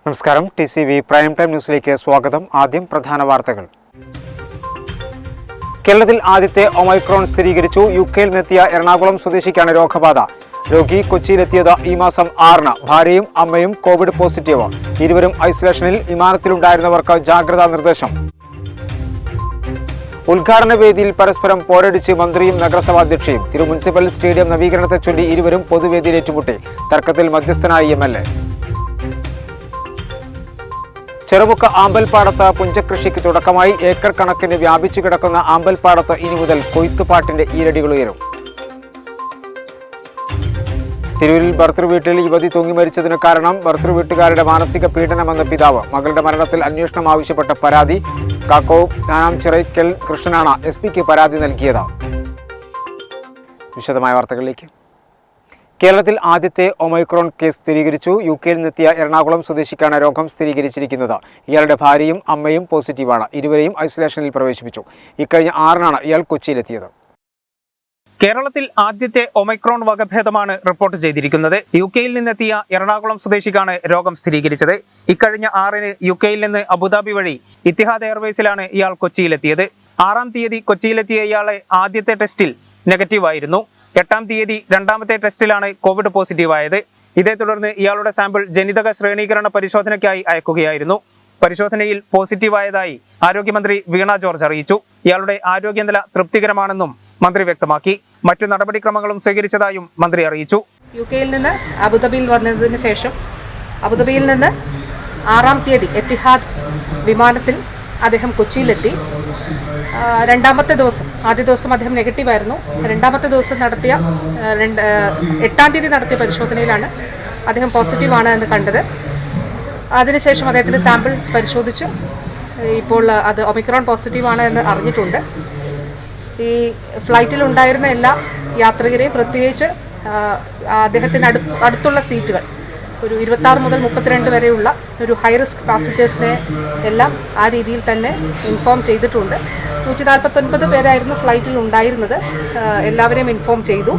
നമസ്കാരം. TCV prime time ന്യൂസിലേക്ക് സ്വാഗതം. ആദ്യം പ്രധാന വാർത്തകൾ. കേരളത്തിൽ ആദ്യത്തെ ഒമൈക്രോൺ സ്ഥിരീകരിച്ചു. UK-ൽ നിന്നെത്തിയ എറണാകുളം സ്വദേശിക്കാണ് രോഗബാധ. രോഗി കൊച്ചിയിലെത്തിയത് ഈ മാസം 6-ന്. ഭാര്യയും അമ്മയും കോവിഡ് പോസിറ്റീവ്. ഇരുവരും ഐസൊലേഷനിൽ. വിമാനത്തിലുണ്ടായിരുന്നവർക്ക് ജാഗ്രതാ നിർദ്ദേശം. ഉദ്ഘാടന വേദിയിൽ പരസ്പരം പോരടിച്ച് മന്ത്രിയും നഗരസഭാധ്യക്ഷയും. മുനിസിപ്പൽ സ്റ്റേഡിയം നവീകരണത്തെ ചൊല്ലി ഇരുവരും പൊതുവേദിയിൽ ഏറ്റുമുട്ടി. തർക്കത്തിൽ മധ്യസ്ഥനായി MLA. ചെറുമുക്ക് ആമ്പൽപ്പാടത്ത് പുഞ്ചകൃഷിക്ക് തുടക്കമായി. ഏക്കർ കണക്കിന് വ്യാപിച്ചു കിടക്കുന്ന ആമ്പൽപ്പാടത്ത് ഇനി മുതൽ കൊയ്ത്തുപാട്ടിന്റെ ഈരടികൾ ഉയരും. തിരൂരിൽ ഭർതൃവീട്ടിൽ യുവതി തൂങ്ങി മരിച്ചതിന് കാരണം ഭർതൃവീട്ടുകാരുടെ മാനസിക പീഡനമെന്ന് പിതാവ്. മകളുടെ മരണത്തിൽ അന്വേഷണം ആവശ്യപ്പെട്ട പരാതി. കാക്കോവ് നാനാംചിറയ്ക്കൽ കൃഷ്ണനാണ് SP-ക്ക് പരാതി നൽകിയത്. വിശദമായ വാർത്തകളിലേക്ക്. കേരളത്തിൽ ആദ്യത്തെ ഒമൈക്രോൺ കേസ് സ്ഥിരീകരിച്ചു. UK-ൽ നിന്നെത്തിയ എറണാകുളം സ്വദേശിക്കാണ് രോഗം സ്ഥിരീകരിച്ചിരിക്കുന്നത്. ഇയാളുടെ ഭാര്യയും അമ്മയും പോസിറ്റീവാണ്. ഇരുവരെയും ഐസൊലേഷനിൽ പ്രവേശിപ്പിച്ചു. ഇക്കഴിഞ്ഞ 6-നാണ് ഇയാൾ കൊച്ചിയിലെത്തിയത്. കേരളത്തിൽ ആദ്യത്തെ ഒമൈക്രോൺ വകഭേദമാണ് റിപ്പോർട്ട് ചെയ്തിരിക്കുന്നത്. UK-ൽ നിന്നെത്തിയ എറണാകുളം സ്വദേശിക്കാണ് രോഗം സ്ഥിരീകരിച്ചത്. ഇക്കഴിഞ്ഞ 6-ന് UK-ൽ നിന്ന് അബുദാബി വഴി ഇത്തിഹാദ് എയർവേസിലാണ് ഇയാൾ കൊച്ചിയിലെത്തിയത്. 6-ാം തീയതി കൊച്ചിയിലെത്തിയ ഇയാളെ ആദ്യത്തെ ടെസ്റ്റിൽ നെഗറ്റീവായിരുന്നു. 8-ാം തീയതി രണ്ടാമത്തെ ടെസ്റ്റിലാണ് കോവിഡ് പോസിറ്റീവായത്. ഇതേ തുടർന്ന് ഇയാളുടെ സാമ്പിൾ ജനിതക ശ്രേണീകരണ പരിശോധനയ്ക്കായി അയക്കുകയായിരുന്നു. പരിശോധനയിൽ പോസിറ്റീവായതായി ആരോഗ്യമന്ത്രി വീണ ജോർജ് അറിയിച്ചു. ഇയാളുടെ ആരോഗ്യനില തൃപ്തികരമാണെന്നും മന്ത്രി വ്യക്തമാക്കി. മറ്റു നടപടിക്രമങ്ങളും സ്വീകരിച്ചതായും മന്ത്രി അറിയിച്ചു. UK-ൽ നിന്ന് അബുദാബിയിൽ വന്നതിന് ശേഷം അബുദാബിയിൽ നിന്ന് 6-ാം തീയതി എത്തിഹാദ് വിമാനത്തിൽ അദ്ദേഹം കൊച്ചിയിലെത്തി. രണ്ടാമത്തെ ദിവസം, ആദ്യ ദിവസം അദ്ദേഹം നെഗറ്റീവായിരുന്നു. രണ്ടാമത്തെ ദിവസം 8-ാം തീയതി നടത്തിയ പരിശോധനയിലാണ് അദ്ദേഹം പോസിറ്റീവാണ് എന്ന് കണ്ടത്. അതിനുശേഷം അദ്ദേഹത്തിൻ്റെ സാമ്പിൾസ് പരിശോധിച്ചു. ഇപ്പോൾ അത് ഒമിക്രോൺ പോസിറ്റീവാണ് എന്ന് അറിഞ്ഞിട്ടുണ്ട്. ഈ ഫ്ലൈറ്റിലുണ്ടായിരുന്ന എല്ലാ യാത്രികരെയും, പ്രത്യേകിച്ച് അദ്ദേഹത്തിന് അടുത്തുള്ള സീറ്റുകൾ, ഒരു 26 മുതൽ 32 വരെയുള്ള ഒരു ഹൈ റിസ്ക് പാസഞ്ചേഴ്സിനെ എല്ലാം ആ രീതിയിൽ തന്നെ ഇൻഫോം ചെയ്തിട്ടുണ്ട്. 149 പേരായിരുന്നു ഫ്ലൈറ്റിൽ ഉണ്ടായിരുന്നത്. എല്ലാവരെയും ഇൻഫോം ചെയ്തു.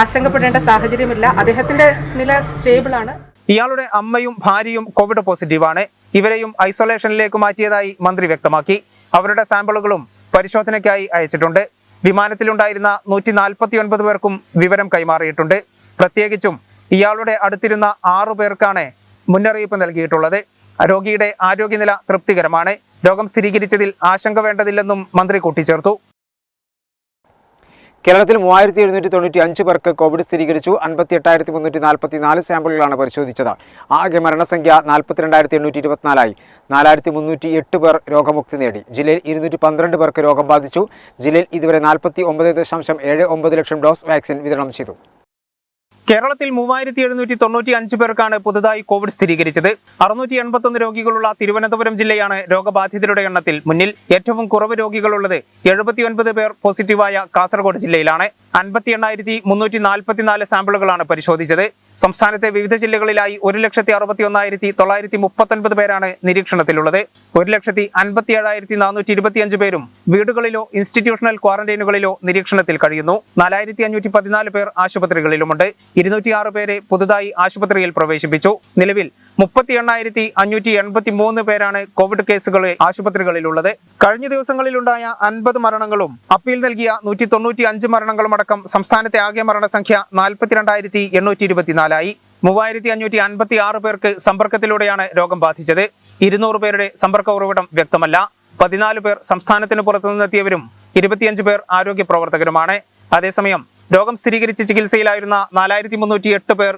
ആശങ്കപ്പെടേണ്ട സാഹചര്യമില്ല. അദ്ദേഹത്തിൻ്റെ നില സ്റ്റേബിളാണ്. ഇയാളുടെ അമ്മയും ഭാര്യയും കോവിഡ് പോസിറ്റീവാണ്. ഇവരെയും ഐസൊലേഷനിലേക്ക് മാറ്റിയതായി മന്ത്രി വ്യക്തമാക്കി. അവരുടെ സാമ്പിളുകളും പരിശോധനയ്ക്കായി അയച്ചിട്ടുണ്ട്. വിമാനത്തിലുണ്ടായിരുന്ന 149 പേർക്കും വിവരം കൈമാറിയിട്ടുണ്ട്. പ്രത്യേകിച്ചും ഇയാളുടെ അടുത്തിരുന്ന 6 പേർക്കാണ് മുന്നറിയിപ്പ് നൽകിയിട്ടുള്ളത്. രോഗിയുടെ ആരോഗ്യനില തൃപ്തികരമാണ്. രോഗം സ്ഥിരീകരിച്ചതിൽ ആശങ്ക വേണ്ടതില്ലെന്നും മന്ത്രി കൂട്ടിച്ചേർത്തു. കേരളത്തിൽ 3795 പേർക്ക് കോവിഡ് സ്ഥിരീകരിച്ചു. 58,344 സാമ്പിളുകളാണ് പരിശോധിച്ചത്. ആകെ മരണസംഖ്യ 42,824 4308 പേർ രോഗമുക്തി നേടി. ജില്ലയിൽ 212 പേർക്ക് രോഗം ബാധിച്ചു. ജില്ലയിൽ ഇതുവരെ 49.79 ലക്ഷം ഡോസ് വാക്സിൻ വിതരണം ചെയ്തു. കേരളത്തിൽ 3795 പേർക്കാണ് പുതുതായി കോവിഡ് സ്ഥിരീകരിച്ചത്. 681 രോഗികളുള്ള തിരുവനന്തപുരം ജില്ലയാണ് രോഗബാധിതരുടെ എണ്ണത്തിൽ മുന്നിൽ. ഏറ്റവും കുറവ് രോഗികളുള്ളത് 79 പേർ പോസിറ്റീവായ കാസർഗോഡ് ജില്ലയിലാണ്. 58,344 സാമ്പിളുകളാണ് പരിശോധിച്ചത്. സംസ്ഥാനത്തെ വിവിധ ജില്ലകളിലായി 1,61,939 പേരാണ് നിരീക്ഷണത്തിലുള്ളത്. 1,57,425 പേരും വീടുകളിലോ ഇൻസ്റ്റിറ്റ്യൂഷണൽ ക്വാറന്റൈനുകളിലോ നിരീക്ഷണത്തിൽ കഴിയുന്നു. 4,514 പേർ ആശുപത്രികളിലുമുണ്ട്. 206 പേരെ പുതുതായി ആശുപത്രിയിൽ പ്രവേശിപ്പിച്ചു. നിലവിൽ 38,583 പേരാണ് കോവിഡ് കേസുകൾ ആശുപത്രികളിലുള്ളത്. കഴിഞ്ഞ ദിവസങ്ങളിലുണ്ടായ 50 മരണങ്ങളും അപ്പീൽ നൽകിയ 195 മരണങ്ങളും അടക്കം സംസ്ഥാനത്തെ ആകെ മരണസംഖ്യ 42,824 3,556 പേർക്ക് സമ്പർക്കത്തിലൂടെയാണ് രോഗം ബാധിച്ചത്. 200 പേരുടെ സമ്പർക്ക ഉറവിടം വ്യക്തമല്ല. 14 പേർ സംസ്ഥാനത്തിന് പുറത്തുനിന്നെത്തിയവരും 25 പേർ ആരോഗ്യ പ്രവർത്തകരുമാണ്. അതേസമയം രോഗം സ്ഥിരീകരിച്ച് ചികിത്സയിലായിരുന്ന 4,308 പേർ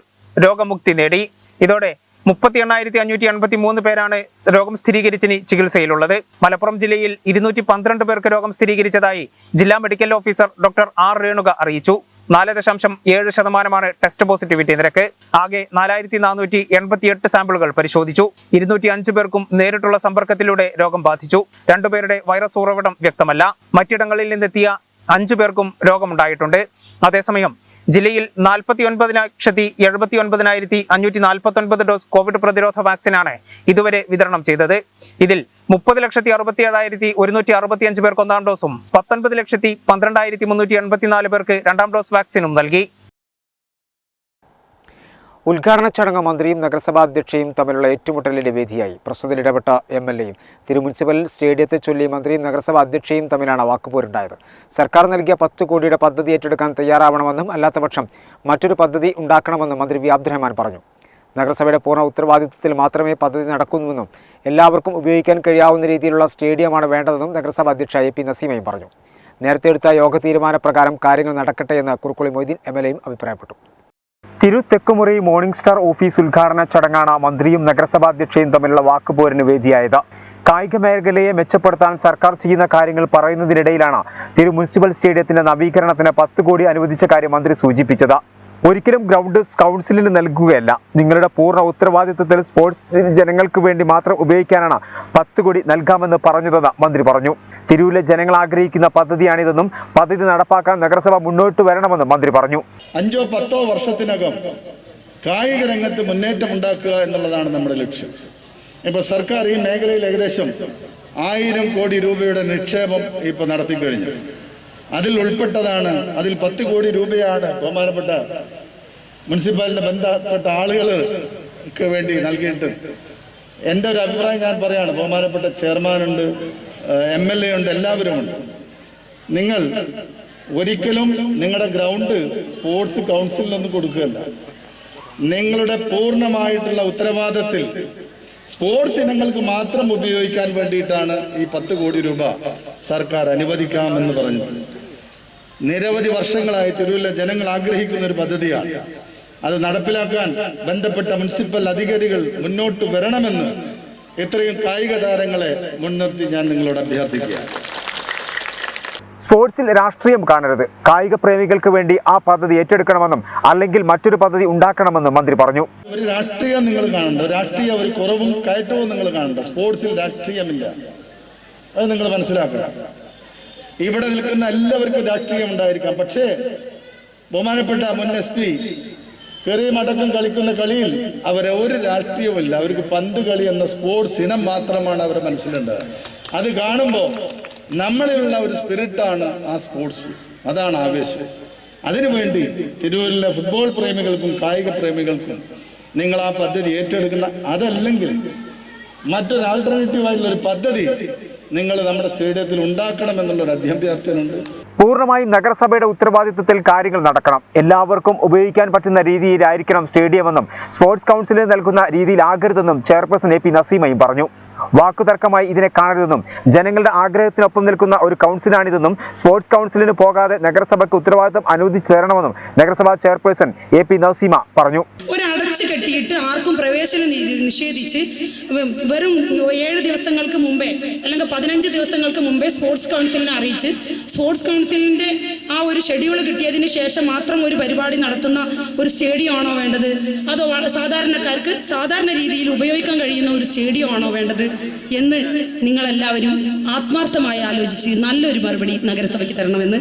രോഗമുക്തി നേടി. ഇതോടെ 38,583 പേരാണ് രോഗം സ്ഥിരീകരിച്ച് ചികിത്സയിലുള്ളത്. മലപ്പുറം ജില്ലയിൽ 212 പേർക്ക് രോഗം സ്ഥിരീകരിച്ചതായി ജില്ലാ medical officer doctor R. Renuka അറിയിച്ചു. 4.7% ടെസ്റ്റ് പോസിറ്റിവിറ്റി നിരക്ക്. ആകെ 4,488 സാമ്പിളുകൾ പരിശോധിച്ചു. 205 പേർക്കും നേരിട്ടുള്ള സമ്പർക്കത്തിലൂടെ രോഗം ബാധിച്ചു. 2 പേരുടെ വൈറസ് ഉറവിടം വ്യക്തമല്ല. മറ്റിടങ്ങളിൽ നിന്നെത്തിയ 5 പേർക്കും രോഗമുണ്ടായിട്ടുണ്ട്. അതേസമയം ജില്ലയിൽ 49,79,549 ഡോസ് കോവിഡ് പ്രതിരോധ വാക്സിനാണ് ഇതുവരെ വിതരണം ചെയ്തത്. ഇതിൽ 30,67,165 പേർക്ക് 1-ാം ഡോസും 19,12,384 പേർക്ക് 2-ാം ഡോസ് വാക്സിനും നൽകി. ഉദ്ഘാടന ചടങ്ങ് മന്ത്രിയും നഗരസഭാ അധ്യക്ഷയും തമ്മിലുള്ള ഏറ്റുമുട്ടലിന്റെ വേദിയായി. പ്രശ്നത്തിൽ ഇടപെട്ട എംഎൽഎയും തിരുമുനിസിപ്പൽ സ്റ്റേഡിയത്തെ ചൊല്ലി മന്ത്രിയും നഗരസഭാ അധ്യക്ഷയും തമ്മിലാണ് വാക്കുപോരുണ്ടായത്. സർക്കാർ നൽകിയ 10 കോടിയുടെ പദ്ധതി ഏറ്റെടുക്കാൻ തയ്യാറാവണമെന്നും അല്ലാത്തപക്ഷം മറ്റൊരു പദ്ധതി ഉണ്ടാക്കണമെന്നും മന്ത്രി വി അബ്ദുറഹ്മാൻ പറഞ്ഞു. നഗരസഭയുടെ പൂർണ്ണ ഉത്തരവാദിത്തത്തിൽ മാത്രമേ പദ്ധതി നടക്കുന്നുവെന്നും എല്ലാവർക്കും ഉപയോഗിക്കാൻ കഴിയാവുന്ന രീതിയിലുള്ള സ്റ്റേഡിയമാണ് വേണ്ടതെന്നും നഗരസഭാ അധ്യക്ഷ എ പി നസീമയും പറഞ്ഞു. നേരത്തെ എടുത്ത യോഗ തീരുമാനപ്രകാരം കാര്യങ്ങൾ നടക്കട്ടെ എന്ന് കുറുക്കുളി മൊയ്തീൻ എംഎൽഎയും അഭിപ്രായപ്പെട്ടു. തിരു തെക്കുമുറി മോർണിംഗ് സ്റ്റാർ ഓഫീസ് ഉദ്ഘാടന ചടങ്ങാണ് മന്ത്രിയും നഗരസഭാ അധ്യക്ഷയും തമ്മിലുള്ള വാക്കുപോരിന് വേദിയായത്. കായിക മേഖലയെ മെച്ചപ്പെടുത്താൻ സർക്കാർ ചെയ്യുന്ന കാര്യങ്ങൾ പറയുന്നതിനിടയിലാണ് തിരു മുനിസിപ്പൽ സ്റ്റേഡിയത്തിന്റെ നവീകരണത്തിന് 10 കോടി അനുവദിച്ച കാര്യം മന്ത്രി സൂചിപ്പിച്ചത്. ഒരിക്കലും ഗ്രൗണ്ട് കൗൺസിലിന് നൽകുകയല്ല, നിങ്ങളുടെ പൂർണ്ണ ഉത്തരവാദിത്തത്തിൽ സ്പോർട്സ് ജനങ്ങൾക്ക് വേണ്ടി മാത്രം ഉപയോഗിക്കാനാണ് 10 കോടി നൽകാമെന്ന് പറഞ്ഞതെന്ന് മന്ത്രി പറഞ്ഞു. തിരൂരിലെ ജനങ്ങൾ ആഗ്രഹിക്കുന്ന പദ്ധതിയാണിതെന്നും പദ്ധതി നടപ്പാക്കാൻ നഗരസഭ മുന്നോട്ട് വരണമെന്നും മന്ത്രി പറഞ്ഞു. 5-10 വർഷത്തിനകം കായിക രംഗത്ത് മുന്നേറ്റം ഉണ്ടാക്കുക എന്നുള്ളതാണ് നമ്മുടെ ലക്ഷ്യം. ഇപ്പൊ സർക്കാർ ഈ മേഖലയിൽ ഏകദേശം 1000 കോടി രൂപയുടെ നിക്ഷേപം ഇപ്പൊ നടത്തിക്കഴിഞ്ഞു. അതിൽ ഉൾപ്പെട്ടതാണ്, അതിൽ 10 കോടി രൂപയാണ് ബഹുമാനപ്പെട്ട മുനിസിപ്പാലിറ്റി ബന്ധപ്പെട്ട ആളുകൾക്ക് വേണ്ടി നൽകിയിട്ട്. എൻ്റെ ഒരു അഭിപ്രായം ഞാൻ പറയാണ്, ബഹുമാനപ്പെട്ട ചെയർമാനുണ്ട്, MLA ഉണ്ട്, എല്ലാവരും ഉണ്ട്. നിങ്ങൾ ഒരിക്കലും നിങ്ങളുടെ ഗ്രൗണ്ട് സ്പോർട്സ് കൗൺസിലിനൊന്നും കൊടുക്കുകയല്ല. നിങ്ങളുടെ പൂർണ്ണമായിട്ടുള്ള ഉത്തരവാദിത്തത്തിൽ സ്പോർട്സ് ഇനങ്ങൾക്ക് മാത്രം ഉപയോഗിക്കാൻ വേണ്ടിയിട്ടാണ് ഈ 10 കോടി രൂപ സർക്കാർ അനുവദിക്കാമെന്ന് പറഞ്ഞു. നിരവധി വർഷങ്ങളായി തിരൂരിലെ ജനങ്ങൾ ആഗ്രഹിക്കുന്ന ഒരു പദ്ധതിയാണ്. അത് നടപ്പിലാക്കാൻ ബന്ധപ്പെട്ട മുനിസിപ്പൽ അധികാരികൾ മുന്നോട്ട് വരണമെന്ന് ഇത്രയും കായിക താരങ്ങളെ മുൻനിർത്തി ഞാൻ നിങ്ങളോട് അഭ്യർത്ഥിക്കുകയാണ്. സ്പോർട്സിൽ രാഷ്ട്രീയം കാണരുത്, കായിക പ്രേമികൾക്ക് വേണ്ടി ആ പദ്ധതി ഏറ്റെടുക്കണമെന്നും അല്ലെങ്കിൽ മറ്റൊരു പദ്ധതി ഉണ്ടാക്കണമെന്നും മന്ത്രി പറഞ്ഞു. ഒരു രാഷ്ട്രീയം നിങ്ങൾ കാണണ്ട, രാഷ്ട്രീയ ഒരു കുറവും കയറ്റവും നിങ്ങൾ കാണണ്ട. സ്പോർട്സിൽ രാഷ്ട്രീയമില്ല, അത് നിങ്ങൾ മനസ്സിലാക്കണം. ഇവിടെ നിൽക്കുന്ന എല്ലാവർക്കും രാഷ്ട്രീയം ഉണ്ടായിരിക്കാം, പക്ഷേ ബഹുമാനപ്പെട്ട മുൻ SP കെറിയമടക്കം കളിക്കുന്ന കളിയിൽ അവരെ ഒരു രാഷ്ട്രീയവുമില്ല. അവർക്ക് പന്ത് കളി എന്ന സ്പോർട്സ് ഇനം മാത്രമാണ് അവരുടെ മനസ്സിലുണ്ടാകുക. അത് കാണുമ്പോൾ നമ്മളിലുള്ള ഒരു സ്പിരിറ്റാണ് ആ സ്പോർട്സ്, അതാണ് ആവേശം. അതിനുവേണ്ടി തിരൂരിലെ ഫുട്ബോൾ പ്രേമികൾക്കും കായിക പ്രേമികൾക്കും നിങ്ങൾ ആ പദ്ധതി ഏറ്റെടുക്കുന്ന, അതല്ലെങ്കിൽ മറ്റൊരു ആൾട്ടർനേറ്റീവായിട്ടുള്ള ഒരു പദ്ധതി നിങ്ങൾ നമ്മുടെ സ്റ്റേഡിയത്തിൽ ഉണ്ടാക്കണമെന്നുള്ളൊരു അഭ്യർത്ഥനയുണ്ട്. പൂർണ്ണമായും നഗരസഭയുടെ ഉത്തരവാദിത്തത്തിൽ കാര്യങ്ങൾ നടക്കണം. എല്ലാവർക്കും ഉപയോഗിക്കാൻ പറ്റുന്ന രീതിയിലായിരിക്കണം സ്റ്റേഡിയമെന്നും സ്പോർട്സ് കൗൺസിലിന് നൽകുന്ന രീതിയിലാകരുതെന്നും ചെയർപേഴ്സൺ എ പി നസീമയും പറഞ്ഞു. വാക്കുതർക്കമായി ഇതിനെ കാണരുതെന്നും ജനങ്ങളുടെ ആഗ്രഹത്തിനൊപ്പം നിൽക്കുന്ന ഒരു കൗൺസിലാണിതെന്നും സ്പോർട്സ് കൗൺസിലിന് പോകാതെ നഗരസഭയ്ക്ക് ഉത്തരവാദിത്തം അനുവദിച്ചു തരണമെന്നും നഗരസഭാ ചെയർപേഴ്സൺ എ പി നസീമ പറഞ്ഞു. ഒരടച്ചു കെട്ടിയിട്ട് ആർക്കും പ്രവേശനം നിഷേധിച്ച് വെറും 7 ദിവസങ്ങൾക്ക് മുമ്പേ അല്ലെങ്കിൽ 15 ദിവസങ്ങൾക്ക് മുമ്പേ സ്പോർട്സ് കൗൺസിലിനെ അറിയിച്ച് സ്പോർട്സ് കൗൺസിലിന്റെ ആ ഒരു ഷെഡ്യൂൾ കിട്ടിയതിന് ശേഷം മാത്രം ഒരു പരിപാടി നടത്തുന്ന ഒരു സ്റ്റേഡിയം ആണോ വേണ്ടത്, അതോ സാധാരണക്കാർക്ക് സാധാരണ രീതിയിൽ ഉപയോഗിക്കാൻ കഴിയുന്ന ഒരു സ്റ്റേഡിയം ആണോ വേണ്ടത് എന്ന് നിങ്ങളെല്ലാവരും ആത്മാർത്ഥമായി ആലോചിച്ച് നല്ലൊരു മറുപടി നഗരസഭയ്ക്ക് തരണമെന്ന്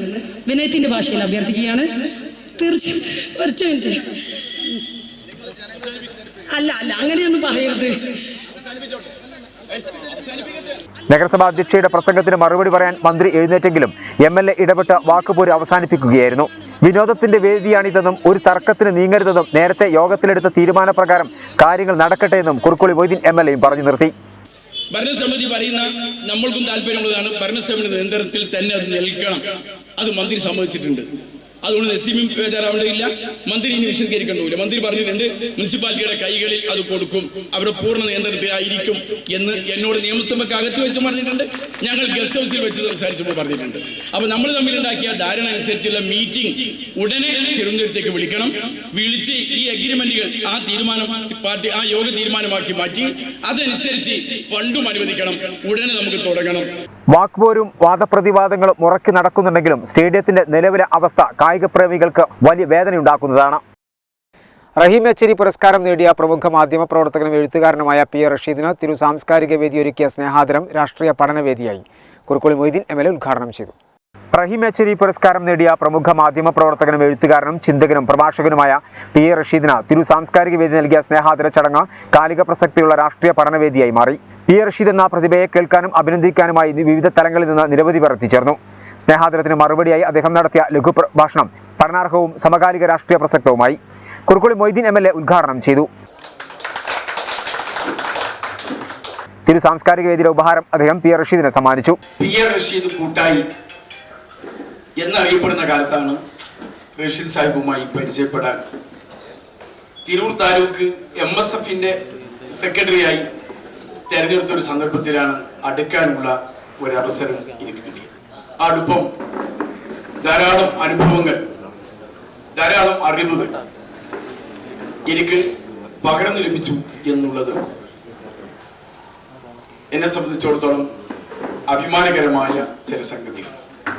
വിനയത്തിന്റെ ഭാഷയിൽ അഭ്യർത്ഥിക്കുകയാണ്. തീർച്ചയായും അല്ല അങ്ങനെയൊന്നും പറയരുത്. നഗരസഭാ അധ്യക്ഷയുടെ പ്രസംഗത്തിന് മറുപടി പറയാൻ മന്ത്രി എഴുന്നേറ്റെങ്കിലും MLA ഇടപെട്ട് വാക്കുപോര് അവസാനിപ്പിക്കുകയായിരുന്നു. വിനോദത്തിന്റെ വേദിയാണിതെന്നും ഒരു തർക്കത്തിന് നീങ്ങരുതെന്നും നേരത്തെ യോഗത്തിലെടുത്ത തീരുമാനപ്രകാരം കാര്യങ്ങൾ നടക്കട്ടെ എന്നും കുറുക്കുളി മൊയ്തീൻ MLAയും പറഞ്ഞു നിർത്തി. ഭരണസമിതി പറയുന്ന നമ്മൾക്കും താല്പര്യമുള്ളതാണ്. ഭരണസമിതി നിയന്ത്രണത്തിൽ തന്നെ അത് നിൽക്കണം. അത് മന്ത്രി സമ്മതിച്ചിട്ടുണ്ട്. അതുകൊണ്ട് നസീമും ബേജാറാവേണ്ടതില്ല, മന്ത്രി ഇനി വിശദീകരിക്കേണ്ടതില്ല. മന്ത്രി പറഞ്ഞിട്ടുണ്ട് മുനിസിപ്പാലിറ്റിയുടെ കൈകളിൽ അത് കൊടുക്കും, അവരുടെ പൂർണ്ണ നിയന്ത്രണത്തിലായിരിക്കും എന്ന് എന്നോട് നിയമസഭയ്ക്ക് അകത്ത് വെച്ച് പറഞ്ഞിട്ടുണ്ട്. ഞങ്ങൾ ഗസ്റ്റ് ഹൗസിൽ വെച്ച് സംസാരിച്ചപ്പോൾ പറഞ്ഞിട്ടുണ്ട്. അപ്പോൾ നമ്മൾ തമ്മിലുണ്ടാക്കിയ ധാരണ അനുസരിച്ചുള്ള മീറ്റിംഗ് ഉടനെ തിരുവനന്തപുരത്തേക്ക് വിളിക്കണം. വിളിച്ച് ഈ അഗ്രിമെന്റുകൾ ആ തീരുമാനം പാർട്ടി ആ യോഗ തീരുമാനമാക്കി മാറ്റി അതനുസരിച്ച് ഫണ്ടും അനുവദിക്കണം. ഉടനെ നമുക്ക് തുടങ്ങണം. വാക്പോരും വാദപ്രതിവാദങ്ങളും മുറക്കി നടക്കുന്നുണ്ടെങ്കിലും സ്റ്റേഡിയത്തിന്റെ നിലവിലെ അവസ്ഥ കായിക പ്രേമികൾക്ക് വലിയ വേദനയുണ്ടാക്കുന്നതാണ്. റഹീം യച്ചേരി പുരസ്കാരം നേടിയ പ്രമുഖ മാധ്യമ പ്രവർത്തകനും എഴുത്തുകാരനുമായ P. റഷീദിന് തിരു സാംസ്കാരിക വേദി ഒരുക്കിയ സ്നേഹാദരം രാഷ്ട്രീയ പഠനവേദിയായി. കുറുക്കുളി മൊയ്തീൻ MLA ഉദ്ഘാടനം ചെയ്തു. റഹീം യച്ചേരി പുരസ്കാരം നേടിയ പ്രമുഖ മാധ്യമ പ്രവർത്തകനും എഴുത്തുകാരനും ചിന്തകനും പ്രഭാഷകനുമായ P. റഷീദിന് തിരു സാംസ്കാരിക വേദി നൽകിയ സ്നേഹാദര ചടങ്ങ് കാലിക പ്രസക്തിയുള്ള രാഷ്ട്രീയ പഠനവേദിയായി മാറി. P. റഷീദ് എന്ന പ്രതിഭയെ കേൾക്കാനും അഭിനന്ദിക്കാനുമായി വിവിധ തലങ്ങളിൽ നിന്ന് നിരവധി പേർ എത്തിച്ചേർന്നു. സ്നേഹാദരത്തിന് മറുപടിയായി അദ്ദേഹം നടത്തിയ ലഘു പ്രഭാഷണം പഠനാർഹവും സമകാലിക രാഷ്ട്രീയ പ്രസക്തവുമായി. കുറുക്കുളി മൊയ്തീൻ MLA ഉദ്ഘാടനം ചെയ്തു. തിരു സാംസ്കാരിക വേദിയുടെ ഉപഹാരം അദ്ദേഹം PR റഷീദിനെ സമ്മാനിച്ചു. PR റഷീദ് കൂട്ടായി എന്നറിയപ്പെടുന്ന കാലത്താണ് റഷീദ് സാഹിബുമായി പരിചയപ്പെടാൻ തിരൂർ താലൂക്ക് MSFന്റെ സെക്രട്ടറിയായി തെരഞ്ഞെടുത്ത ഒരു സന്ദർഭത്തിലാണ് അടുക്കാനുള്ള ഒരവസരം എനിക്ക് കിട്ടിയത്. ആ അടുപ്പം ധാരാളം അനുഭവങ്ങൾ, ധാരാളം അറിവുകൾ എനിക്ക് പകർന്നു ലഭിച്ചു എന്നുള്ളത് എന്നെ സംബന്ധിച്ചിടത്തോളം അഭിമാനകരമായ ചില സംഗതികൾ.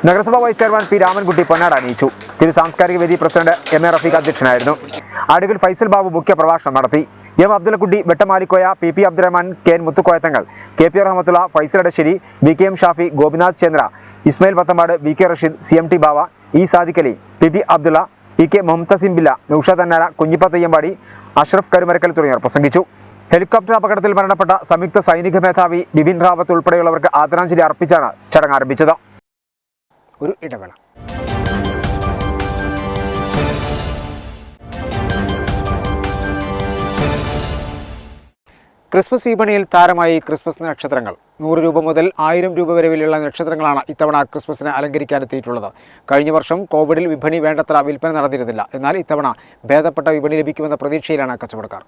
നഗരസഭാ വൈസ് ചെയർമാൻ P. രാമൻകുട്ടി പൊന്നാട അണിയിച്ചു. തിരു സാംസ്കാരിക വേദി പ്രസിഡന്റ് MA റഫീഖ് അധ്യക്ഷനായിരുന്നു. അഡ്വക്കേറ്റ് ഫൈസൽ ബാബു മുഖ്യ പ്രഭാഷണം നടത്തി. M. Abdullakutty, Vettamalikoya, PP Abdurahman, KN മുത്തുക്കോയത്തങ്ങൾ, KP Rahmatullah, Faisal Adasseri, BKM Shafi, Gopinath Chandra, Ismail Pathampad, VK Rasheed, CMT ബാവ, E. Sadiq Ali, PP Abdulla, PK Muhammad ബില്ല, നൌഷാദ് അന്നാര, കുഞ്ഞിപ്പ തയ്യമ്പാടി, അഷ്റഫ് കരുമരക്കൽ തുടങ്ങിയവർ പ്രസംഗിച്ചു. ഹെലികോപ്റ്റർ അപകടത്തിൽ മരണപ്പെട്ട സംയുക്ത സൈനിക മേധാവി ബിപിൻ റാവത്ത് ഉൾപ്പെടെയുള്ളവർക്ക് ആദരാഞ്ജലി അർപ്പിച്ചാണ് ചടങ്ങ് ആരംഭിച്ചത്. ഒരു ഇടവേള. ക്രിസ്മസ് വിപണിയിൽ താരമായി ക്രിസ്മസ് നക്ഷത്രങ്ങൾ. 100 രൂപ മുതൽ 1000 രൂപ വരെ വിലയുള്ള നക്ഷത്രങ്ങളാണ് ഇത്തവണ ക്രിസ്മസിന് അലങ്കരിക്കാനെത്തിയിട്ടുള്ളത്. കഴിഞ്ഞ വർഷം കോവിഡിൽ വിപണി വേണ്ടത്ര വിൽപ്പന നടന്നിരുന്നില്ല. എന്നാൽ ഇത്തവണ ഭേദപ്പെട്ട വിപണി ലഭിക്കുമെന്ന പ്രതീക്ഷയിലാണ് കച്ചവടക്കാർ.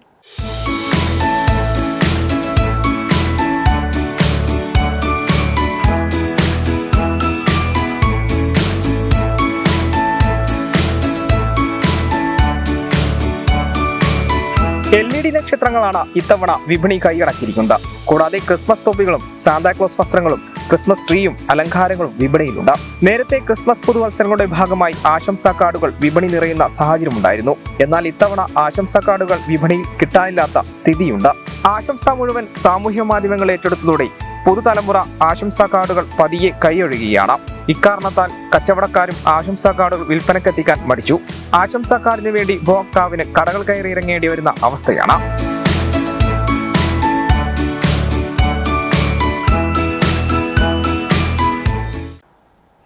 LED നക്ഷത്രങ്ങളാണ് ഇത്തവണ വിപണി കൈയടക്കിയിരിക്കുന്നത്. കൂടാതെ ക്രിസ്മസ് തൊപ്പികളും സാന്താക്ലോസ് വസ്ത്രങ്ങളും ക്രിസ്മസ് ട്രീയും അലങ്കാരങ്ങളും വിപണിയിലുണ്ട്. നേരത്തെ ക്രിസ്മസ് പുതുവത്സരങ്ങളുടെ ഭാഗമായി ആശംസാ കാർഡുകൾ വിപണി നിറയുന്ന സാഹചര്യമുണ്ടായിരുന്നു. എന്നാൽ ഇത്തവണ ആശംസാ കാർഡുകൾ വിപണിയിൽ കിട്ടാനില്ലാത്ത സ്ഥിതിയുണ്ട്. ആശംസ മുഴുവൻ സാമൂഹ്യ മാധ്യമങ്ങൾ ഏറ്റെടുത്തതോടെ പുതുതലമുറ ആശംസാ കാർഡുകൾ പതിയെ കൈയൊഴുകുകയാണ്. ഇക്കാരണത്താൽ കച്ചവടക്കാരും ആശംസാ കാർഡുകൾ വിൽപ്പനക്കെത്തിക്കാൻ മടിച്ചു. ആശംസാ കാർഡിന് വേണ്ടി ഉപഭോക്താവിന് കടകൾ കയറി ഇറങ്ങേണ്ടി വരുന്ന അവസ്ഥയാണ്.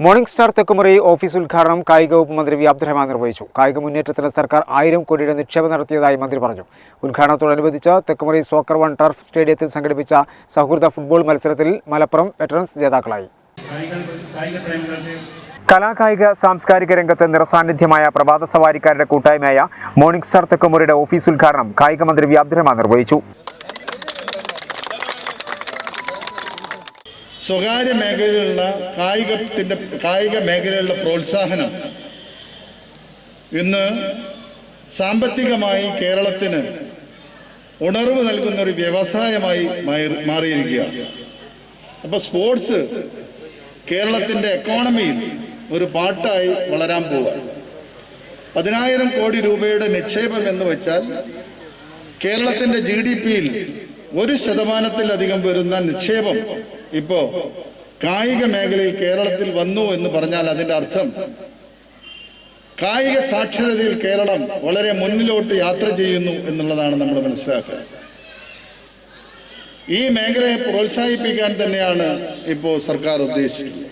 മോർണിംഗ് സ്റ്റാർ തെക്കുമുറി ഓഫീസ് ഉദ്ഘാടനം കായിക വകുപ്പ് മന്ത്രി വി. അബ്ദുറഹ്മാൻ നിർവഹിച്ചു. കായിക മുന്നേറ്റത്തിന് സർക്കാർ 1000 കോടിയുടെ നിക്ഷേപം നടത്തിയതായി മന്ത്രി പറഞ്ഞു. ഉദ്ഘാടനത്തോടനുബന്ധിച്ച് തെക്കുമുറി സോക്കർ 1 ടർഫ് സ്റ്റേഡിയത്തിൽ സംഘടിപ്പിച്ച സൗഹൃദ ഫുട്ബോൾ മത്സരത്തിൽ മലപ്പുറം വെറ്ററൻസ് ജേതാക്കളായി. കലാകായിക സാംസ്കാരിക രംഗത്ത് നിറസാന്നിധ്യമായ പ്രഭാത സവാരിക്കാരുടെ കൂട്ടായ്മയായ മോർണിംഗ് സ്റ്റാർ തെക്കുമുറിയുടെ ഓഫീസ് ഉദ്ഘാടനം കായിക മന്ത്രി വി. അബ്ദുറഹ്മാൻ നിർവഹിച്ചു. സ്വകാര്യ മേഖലയിലുള്ള കായിക മേഖലയിലുള്ള പ്രോത്സാഹനം ഇന്ന് സാമ്പത്തികമായി കേരളത്തിന് ഉണർവ് നൽകുന്ന ഒരു വ്യവസായമായി മാറിയിരിക്കുകയാണ്. അപ്പോൾ സ്പോർട്സ് കേരളത്തിൻ്റെ എക്കോണമിയിൽ ഒരു പാർട്ടായി വളരാൻ പോവുകയാണ്. 10,000 കോടി രൂപയുടെ നിക്ഷേപം എന്ന് വെച്ചാൽ കേരളത്തിൻ്റെ GDPയിൽ 1% വരുന്ന നിക്ഷേപം ഇപ്പോൾ കായിക മേഖലയിൽ കേരളത്തിൽ വന്നു എന്ന് പറഞ്ഞാൽ അതിൻ്റെ അർത്ഥം കായിക സാക്ഷരതയിൽ കേരളം വളരെ മുന്നിലോട്ട് യാത്ര ചെയ്യുന്നു എന്നുള്ളതാണ് നമ്മൾ മനസ്സിലാക്കുക. ഈ മേഖലയെ പ്രോത്സാഹിപ്പിക്കാൻ തന്നെയാണ് ഇപ്പോൾ സർക്കാർ ഉദ്ദേശിക്കുന്നത്.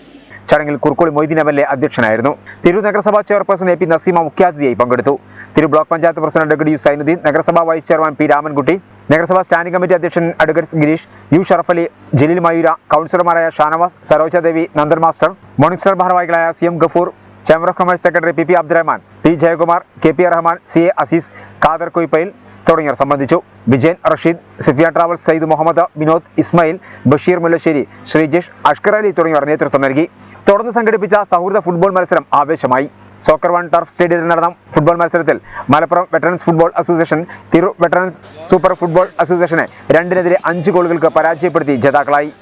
ചടങ്ങിൽ കുറുക്കുളി മൊയ്തീൻ MLA അധ്യക്ഷനായിരുന്നു. തിരൂർ നഗരസഭാ ചെയർപേഴ്സൺ AP നസീമ മുഖ്യാതിഥിയായി പങ്കെടുത്തു. Tirur block panchayat president advocate U. Sainuddin, നഗരസഭാ വൈസ് ചെയർമാൻ P. രാമൻകുട്ടി, നഗരസഭാ സ്റ്റാൻഡിംഗ് കമ്മിറ്റി അധ്യക്ഷൻ അഡ്വക്കേറ്റ് ഗിരീഷ്, U. ഷറഫ് അലി, ജലീൽ മയൂര, കൗൺസിലർമാരായ Shanavas, Sarojadevi, Nandan master, morning star ഭാരവാഹികളായ CM Gafoor, chamber of commerce secretary PP Abdurahman, P. Jayakumar, KP Rahman, CA Azeez, Khader Kuyippayil തുടങ്ങിയവർ സംബന്ധിച്ചു. വിജയൻ, റഷീദ്, സിഫിയ ട്രാവൽസ്, സയ്യിദ് മുഹമ്മദ്, വിനോദ്, ഇസ്മായിൽ, ബഷീർ മുല്ലശ്ശേരി, ശ്രീജേഷ്, അഷ്കർ അലി തുടങ്ങിയവർ നേതൃത്വം നൽകി. തുടർന്ന് സംഘടിപ്പിച്ച സൗഹൃദ ഫുട്ബോൾ മത്സരം ആവേശമായി. സോക്കർ 1 ടർഫ് സ്റ്റേഡിയത്തിൽ നടന്ന ഫുട്ബോൾ മത്സരത്തിൽ Malappuram veterans football association Tirur veterans super football അസോസിയേഷനെ 2-നെതിരെ 5 ഗോളുകൾക്ക് പരാജയപ്പെടുത്തി ജേതാക്കളായി.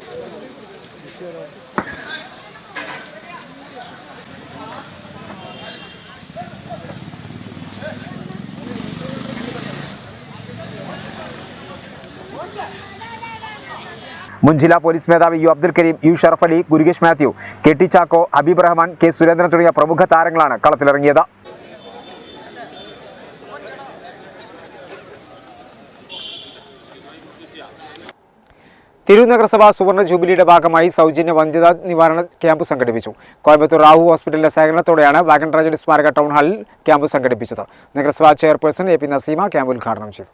മുൻ ജില്ലാ പോലീസ് മേധാവി U. Abdul Kareem, U. Sharaf Ali, ഗുരുകേഷ് Mathew, KT Chacko, Habib Rahman, K. Surendran തുടങ്ങിയ പ്രമുഖ താരങ്ങളാണ് കളത്തിലിറങ്ങിയത്. തിരുനഗരസഭ സുവർണ ജൂബിലിയുടെ ഭാഗമായി സൗജന്യ വന്ധ്യതാ നിവാരണ ക്യാമ്പ് സംഘടിപ്പിച്ചു. കോയമ്പത്തൂർ റാവു ഹോസ്പിറ്റലിന്റെ സഹകരണത്തോടെയാണ് വാഗൺ ട്രാജഡി സ്മാരക ടൗൺ ഹാളിൽ ക്യാമ്പ് സംഘടിപ്പിച്ചത്. നഗരസഭാ chairperson A P Naseema camp ഉദ്ഘാടനം ചെയ്തു.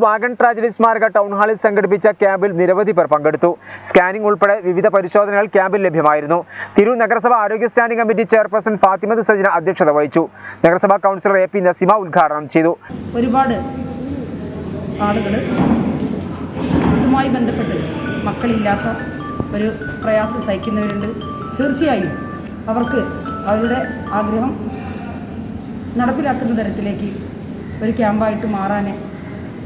വാഗൺ ട്രാജഡി സ്മാരക ടൗൺ ഹാളിൽ സംഘടിപ്പിച്ച ക്യാമ്പിൽ നിരവധി പേർ പങ്കെടുത്തു. സ്കാനിംഗ് ഉൾപ്പെടെ വിവിധ പരിശോധനകൾ ക്യാമ്പിൽ ലഭ്യമായിരുന്നു. നഗരസഭ ആരോഗ്യ standing committee chairperson Fathimath Sajina അധ്യക്ഷത വഹിച്ചു. നഗരസഭാ കൗൺസിലർ എ പി നസീമ ഉദ്ഘാടനം ചെയ്തു. ഒരുപാട് ആളുകൾ ഇതുമായി ബന്ധപ്പെട്ട് മക്കളില്ലാത്ത ഒരു പ്രയാസം സഹിക്കുന്നവരുണ്ട്. തീർച്ചയായും അവർക്ക് അവരുടെ ആഗ്രഹം നടപ്പിലാക്കുന്ന തരത്തിലേക്ക് ഒരു ക്യാമ്പായിട്ട് മാറാൻ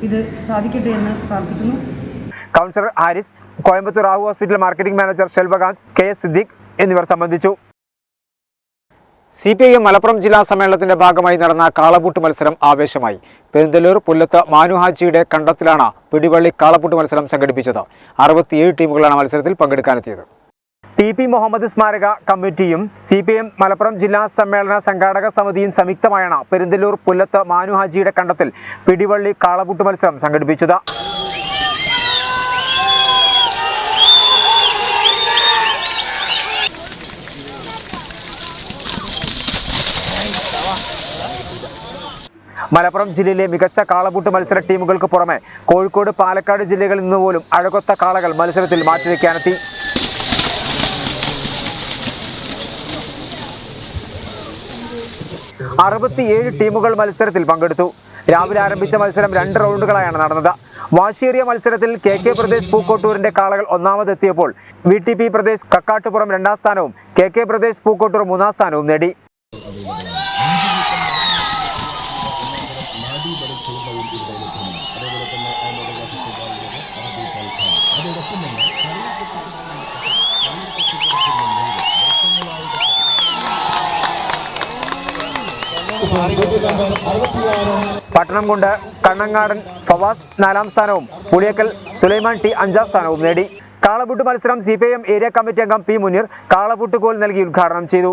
ഇത് സാധിക്കട്ടെ എന്ന് പ്രാർത്ഥിക്കുന്നു. Councillor Haris, Coimbatore Rao hospital marketing manager Shelvakanth, KS Siddique എന്നിവർ സംബന്ധിച്ചു. CPIM മലപ്പുറം ജില്ലാ സമ്മേളനത്തിന്റെ ഭാഗമായി നടന്ന കാളപൂട്ട് മത്സരം ആവേശമായി. പെരിന്തല്ലൂർ പുല്ലത്ത് മാനുഹാജിയുടെ കണ്ടത്തിലാണ് പിടിവള്ളി കാളപൂട്ട് മത്സരം സംഘടിപ്പിച്ചത്. 67 ടീമുകളാണ് മത്സരത്തിൽ പങ്കെടുക്കാനെത്തിയത്. TP മുഹമ്മദ് സ്മാരക കമ്മിറ്റിയും CPIM മലപ്പുറം ജില്ലാ സമ്മേളന സംഘാടക സമിതിയും സംയുക്തമായാണ് പെരിന്തല്ലൂർ പുല്ലത്ത് മാനുഹാജിയുടെ കണ്ടത്തിൽ പിടിവള്ളി കാളപൂട്ട് മത്സരം സംഘടിപ്പിച്ചത്. മലപ്പുറം ജില്ലയിലെ മികച്ച കാളപൂട്ട് മത്സര ടീമുകൾക്ക് പുറമെ കോഴിക്കോട്, പാലക്കാട് ജില്ലകളിൽ നിന്ന് പോലും അഴകൊത്ത കാളകൾ മത്സരത്തിൽ മാറ്റുവെക്കാനെത്തി. ടീമുകൾ മത്സരത്തിൽ പങ്കെടുത്തു. രാവിലെ ആരംഭിച്ച മത്സരം 2 റൗണ്ടുകളായാണ് നടന്നത്. വാശിയേറിയ മത്സരത്തിൽ KK പ്രദേശ് പൂക്കോട്ടൂരിന്റെ കാളകൾ ഒന്നാമതെത്തിയപ്പോൾ VTP പ്രദേശ് കക്കാട്ടുപുറം 2ാം സ്ഥാനവും KK പ്രദേശ് പൂക്കോട്ടൂർ 3ാം സ്ഥാനവും നേടി. പട്ടണംകുണ്ട് കണ്ണങ്ങാടൻ ഫവാസ് 4ാം സ്ഥാനവും പുളിയക്കൽ സുലൈമാൻ T 5ാം സ്ഥാനവും നേടി. കാളപൂട്ട് മത്സരം CPIM ഏരിയ കമ്മിറ്റി അംഗം P മുനീർ കാളപൂട്ട് കോൽ നൽകി ഉദ്ഘാടനം ചെയ്തു.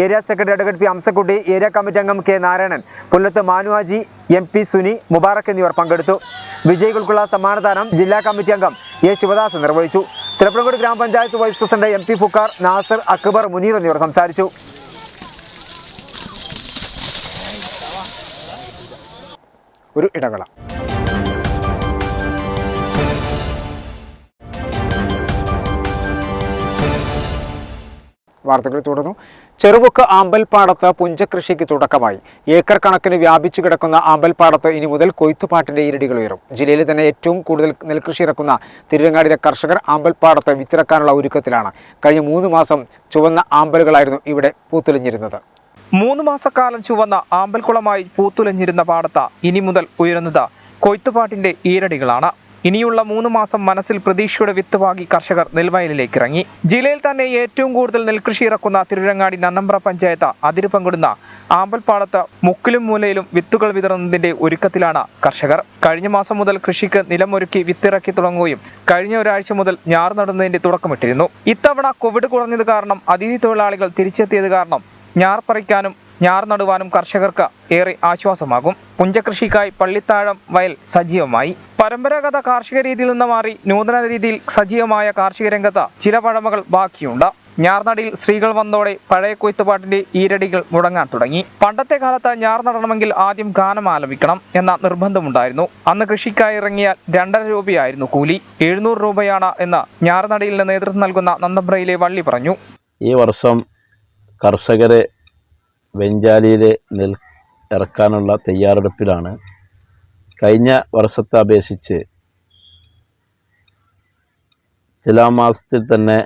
Area secretary advocate P Amsakutty, area committee അംഗം K നാരായണൻ, പുല്ലത്ത് മാനുഹാജി, MP സുനി, മുബാറക് എന്നിവർ പങ്കെടുത്തു. വിജയികൾക്കുള്ള സമ്മാനദാനം ജില്ലാ കമ്മിറ്റി അംഗം A ശിവദാസ് നിർവഹിച്ചു. തിരുപ്പുറംകോട് ഗ്രാമപഞ്ചായത്ത് vice president MP ഫുക്കാർ, Nasar, Akbar, Muneer എന്നിവർ സംസാരിച്ചു. ഒരു ഇടവേള. വാർത്തകൾ തുടർന്നു. ചെറുമുക്ക് ആമ്പൽപ്പാടത്ത് പുഞ്ചകൃഷിക്ക് തുടക്കമായി. ഏക്കർ കണക്കിന് വ്യാപിച്ചു കിടക്കുന്ന ആമ്പൽപ്പാടത്ത് ഇനി മുതൽ കൊയ്ത്തുപാട്ടിന്റെ ഈരടികൾ ഉയരും. ജില്ലയിൽ തന്നെ ഏറ്റവും കൂടുതൽ നെൽകൃഷി ഇറക്കുന്ന തിരുരങ്ങാടിയിലെ കർഷകർ ആമ്പൽപ്പാടത്ത് വിത്തിറക്കാനുള്ള ഒരുക്കത്തിലാണ്. കഴിഞ്ഞ 3 മാസം ചുവന്ന ആമ്പലുകളായിരുന്നു ഇവിടെ പൂത്തുലഞ്ഞിരുന്നത്. 3 മാസക്കാലം ചുവന്ന ആമ്പൽക്കുളമായി പൂത്തുലഞ്ഞിരുന്ന പാടത്ത് ഇനി മുതൽ ഉയരുന്നത് കൊയ്ത്തുപാട്ടിന്റെ ഈരടികളാണ്. ഇനിയുള്ള 3 മാസം മനസ്സിൽ പ്രതീക്ഷയുടെ വിത്ത് പാകി കർഷകർ നെൽവയലിലേക്ക് ഇറങ്ങി. ജില്ലയിൽ തന്നെ ഏറ്റവും കൂടുതൽ നെൽകൃഷി ഇറക്കുന്ന തിരുരങ്ങാടി നന്നമ്പ്ര പഞ്ചായത്ത് അതിര് പങ്കിടുന്ന ആമ്പൽപ്പാടത്ത് മുക്കിലും മൂലയിലും വിത്തുകൾ വിതറുന്നതിന്റെ ഒരുക്കത്തിലാണ് കർഷകർ. കഴിഞ്ഞ മാസം മുതൽ കൃഷിക്ക് നിലമൊരുക്കി വിത്തിറക്കി തുടങ്ങുകയും കഴിഞ്ഞ ഒരാഴ്ച മുതൽ ഞാർ നടുന്നതിന്റെ തുടക്കമിട്ടിരുന്നു. ഇത്തവണ കോവിഡ് കുറഞ്ഞത് കാരണം അതിഥി തൊഴിലാളികൾ തിരിച്ചെത്തിയത് കാരണം ഞാർ പറിക്കാനും ഞാർ നടുവാനും കർഷകർക്ക് ഏറെ ആശ്വാസമാകും. പുഞ്ചകൃഷിക്കായി പള്ളിത്താഴം വയൽ സജീവമായി. പരമ്പരാഗത കാർഷിക രീതിയിൽ നിന്ന് മാറി നൂതന രീതിയിൽ സജീവമായ കാർഷിക രംഗത്ത് ചില പഴമകൾ ബാക്കിയുണ്ട്. ഞാർനടിയിൽ സ്ത്രീകൾ വന്നതോടെ പഴയ കൊയ്ത്തുപാട്ടിന്റെ ഈരടികൾ മുടങ്ങാൻ തുടങ്ങി. പണ്ടത്തെ കാലത്ത് ഞാർ നടണമെങ്കിൽ ആദ്യം ഗാനം ആലപിക്കണം എന്ന നിർബന്ധമുണ്ടായിരുന്നു. അന്ന് കൃഷിക്കായി ഇറങ്ങിയാൽ 2.5 രൂപയായിരുന്നു കൂലി. 700 രൂപയാണ് എന്ന് ഞാർനടിയിലിന് നേതൃത്വം നൽകുന്ന നന്നമ്പ്രയിലെ വള്ളി പറഞ്ഞു. ഈ വർഷം കർഷകരെ വെഞ്ചാലിയിലെ നെൽ ഇറക്കാനുള്ള തയ്യാറെടുപ്പിലാണ്. കഴിഞ്ഞ വർഷത്തെ അപേക്ഷിച്ച് തുലാമാസത്തിൽ തന്നെ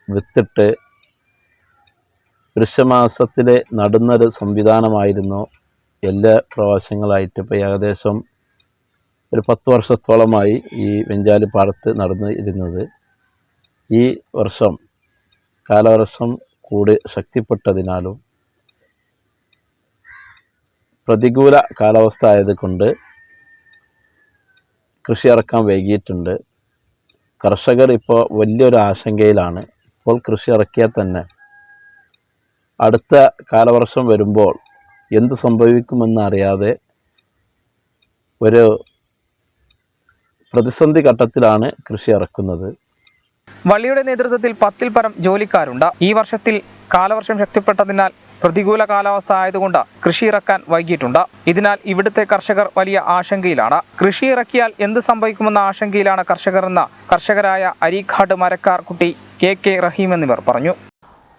വിത്തിട്ട് വൃക്ഷമാസത്തിൽ നടുന്നൊരു സംവിധാനമായിരുന്നു എല്ലാ പ്രാവശ്യങ്ങളായിട്ട്. ഇപ്പോൾ ഏകദേശം ഒരു 10 വർഷത്തോളമായി ഈ വെഞ്ചാലി പാടത്ത് നടന്നു ഇരുന്നത്. ഈ വർഷം കാലവർഷം കൂടി ശക്തിപ്പെട്ടതിനാലും പ്രതികൂല കാലാവസ്ഥ ആയതുകൊണ്ട് കൃഷി ഇറക്കാൻ വൈകിയിട്ടുണ്ട്. കർഷകർ ഇപ്പോൾ വലിയൊരു ആശങ്കയിലാണ്. ഇപ്പോൾ കൃഷി ഇറക്കിയാൽ തന്നെ അടുത്ത കാലവർഷം വരുമ്പോൾ എന്ത് സംഭവിക്കുമെന്നറിയാതെ ഒരു പ്രതിസന്ധി ഘട്ടത്തിലാണ് കൃഷി ഇറക്കുന്നത്. വള്ളിയുടെ നേതൃത്വത്തിൽ 10-ൽ പരം ജോലിക്കാരുണ്ട്. ഈ വർഷത്തിൽ കാലവർഷം ശക്തിപ്പെട്ടതിനാൽ പ്രതികൂല കാലാവസ്ഥ ആയതുകൊണ്ട് കൃഷി ഇറക്കാൻ വൈകിയിട്ടുണ്ട്. ഇതിനാൽ ഇവിടുത്തെ കർഷകർ വലിയ ആശങ്കയിലാണ്. കൃഷി ഇറക്കിയാൽ എന്ത് സംഭവിക്കുമെന്ന ആശങ്കയിലാണ് കർഷകരെന്ന് കർഷകരായ അരീഘാട് മരക്കാർ കുട്ടി കെ റഹീം എന്നിവർ പറഞ്ഞു.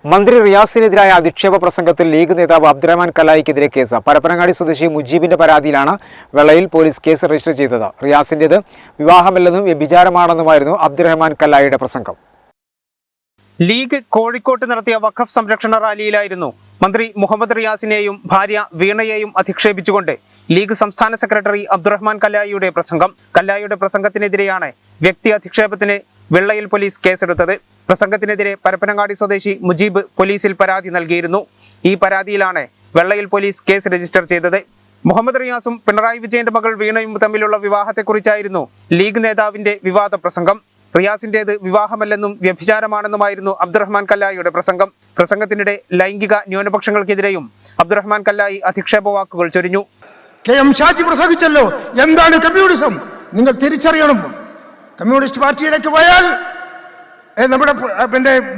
മന്ത്രി റിയാസിനെതിരായ അധിക്ഷേപ പ്രസംഗത്തിൽ ലീഗ് നേതാവ് അബ്ദുറഹ്മാൻ കല്ലായിക്കെതിരെ കേസ്. പരപ്പനങ്ങാടി സ്വദേശി മുജീബിന്റെ പരാതിയിലാണ് വെള്ളയിൽ പോലീസ് കേസ് രജിസ്റ്റർ ചെയ്തത്. റിയാസിന്റേത് വിവാഹമല്ലെന്നും വ്യഭിചാരമാണെന്നുമായിരുന്നു അബ്ദുറഹ്മാൻ കല്ലായിയുടെ പ്രസംഗം. ലീഗ് കോഴിക്കോട്ട് നടത്തിയ വഖഫ് സംരക്ഷണ റാലിയിലായിരുന്നു മന്ത്രി മുഹമ്മദ് റിയാസിനെയും ഭാര്യ വീണയെയും അധിക്ഷേപിച്ചുകൊണ്ട് ലീഗ് സംസ്ഥാന സെക്രട്ടറി അബ്ദുറഹ്മാൻ കല്ലായിയുടെ പ്രസംഗം. കല്ലായിയുടെ പ്രസംഗത്തിനെതിരെയാണ് വ്യക്തി അധിക്ഷേപത്തിന് വെള്ളയിൽ പോലീസ് കേസെടുത്തത്. പ്രസംഗത്തിനെതിരെ പരപ്പനങ്ങാടി സ്വദേശി മുജീബ് പോലീസിൽ പരാതി നൽകിയിരുന്നു. ഈ പരാതിയിലാണ് വെള്ളയിൽ പോലീസ് കേസ് രജിസ്റ്റർ ചെയ്തത്. മുഹമ്മദ് റിയാസും പിണറായി വിജയന്റെ മകൾ വീണയും തമ്മിലുള്ള വിവാഹത്തെക്കുറിച്ചായിരുന്നു ലീഗ് നേതാവിന്റെ വിവാദ പ്രസംഗം. റിയാസിന്റേത് വിവാഹമല്ലെന്നും വ്യഭിചാരമാണെന്നുമായിരുന്നു അബ്ദുറഹ്മാൻ കല്ലായിയുടെ പ്രസംഗം. പ്രസംഗത്തിനിടെ ലൈംഗിക ന്യൂനപക്ഷങ്ങൾക്കെതിരെയും അബ്ദുറഹ്മാൻ കല്ലായി അധിക്ഷേപ വാക്കുകൾ ചൊരിഞ്ഞു. കെ.എം. ഷാജി പ്രസംഗിച്ചല്ലോ, എന്താണ് കമ്മ്യൂണിസം, നിങ്ങൾ തിരിച്ചറിയണം. കമ്മ്യൂണിസ്റ്റ് പാർട്ടിയിലേക്ക് പോയാൽ നമ്മുടെ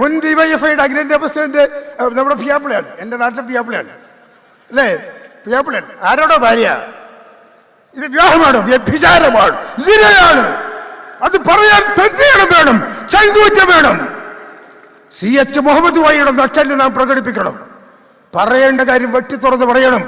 മുൻ ഡിവൈഎഫ്ഐയുടെ അഖിലേന്ത്യാ പ്രസിഡന്റ് നമ്മുടെ പിയാപ്പിളയാണ്, എൻ്റെ നാട്ടിലെ പിയാപ്പിളയാണ് അല്ലേ? പിയാപ്പിളയാണ്. ആരോടോ ഭാര്യ? ഇത് വിവാഹമാണ്, വ്യഭിചാരമാണ്, സിനയാണ്. അത് പറയാൻ തെറ്റിയണം വേണം, ചങ്കൂറ്റം വേണം. CH മുഹമ്മദ് വായിയുടെ നട്ടല് നാം പ്രകടിപ്പിക്കണം. പറയേണ്ട കാര്യം വെട്ടി തുറന്ന് പറയണം.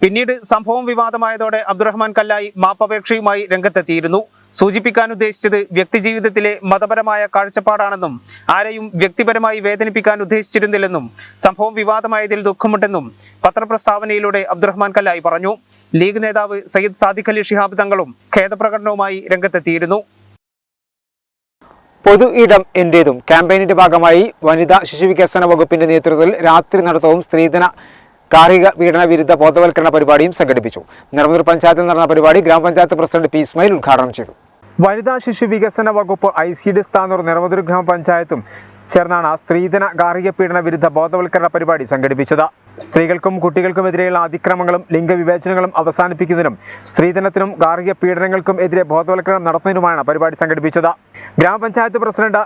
പിന്നീട് സംഭവം വിവാദമായതോടെ അബ്ദുറഹ്മാൻ കല്ലായി മാപ്പപേക്ഷയുമായി രംഗത്തെത്തിയിരുന്നു. സൂചിപ്പിക്കാൻ ഉദ്ദേശിച്ചത് വ്യക്തിജീവിതത്തിലെ മതപരമായ കാഴ്ചപ്പാടാണെന്നും ആരെയും വ്യക്തിപരമായി വേദനിപ്പിക്കാൻ ഉദ്ദേശിച്ചിരുന്നില്ലെന്നും സംഭവം വിവാദമായതിൽ ദുഃഖമുണ്ടെന്നും പത്രപ്രസ്താവനയിലൂടെ അബ്ദുറഹ്മാൻ കല്ലായി പറഞ്ഞു. ലീഗ് നേതാവ് സയ്യിദ് സാദിഖ് അലി ശിഹാബ് തങ്ങളും ഖേദപ്രകടനവുമായി രംഗത്തെത്തിയിരുന്നു. പൊതു ഇടം എന്റേതും ക്യാമ്പയിനിന്റെ ഭാഗമായി വനിതാ ശിശുവികസന വകുപ്പിന്റെ നേതൃത്വത്തിൽ രാത്രി നടത്തവും സ്ത്രീധന ഗാർഹിക പീഡന വിരുദ്ധ ബോധവൽക്കരണ പരിപാടിയും സംഘടിപ്പിച്ചു. നിറമൂർ പഞ്ചായത്തിൽ നടന്ന പരിപാടി ഗ്രാമപഞ്ചായത്ത് പ്രസിഡന്റ് പി ഇസ്മായിൽ ഉദ്ഘാടനം ചെയ്തു. വനിതാ ശിശു വികസന വകുപ്പ് ICD സ്ഥാനൂർ നിറമൂർ ഗ്രാമപഞ്ചായത്തും ചേർന്നാണ് സ്ത്രീധന ഗാർഹിക പീഡന വിരുദ്ധ ബോധവൽക്കരണ പരിപാടി സംഘടിപ്പിച്ചത്. സ്ത്രീകൾക്കും കുട്ടികൾക്കുമെതിരെയുള്ള അതിക്രമങ്ങളും ലിംഗവിവേചനങ്ങളും അവസാനിപ്പിക്കുന്നതിനും സ്ത്രീധനത്തിനും ഗാർഹിക പീഡനങ്ങൾക്കും എതിരെ ബോധവൽക്കരണം നടത്തുന്നതിനുമാണ് പരിപാടി സംഘടിപ്പിച്ചത്. ഗ്രാമപഞ്ചായത്ത് പ്രസിഡന്റ്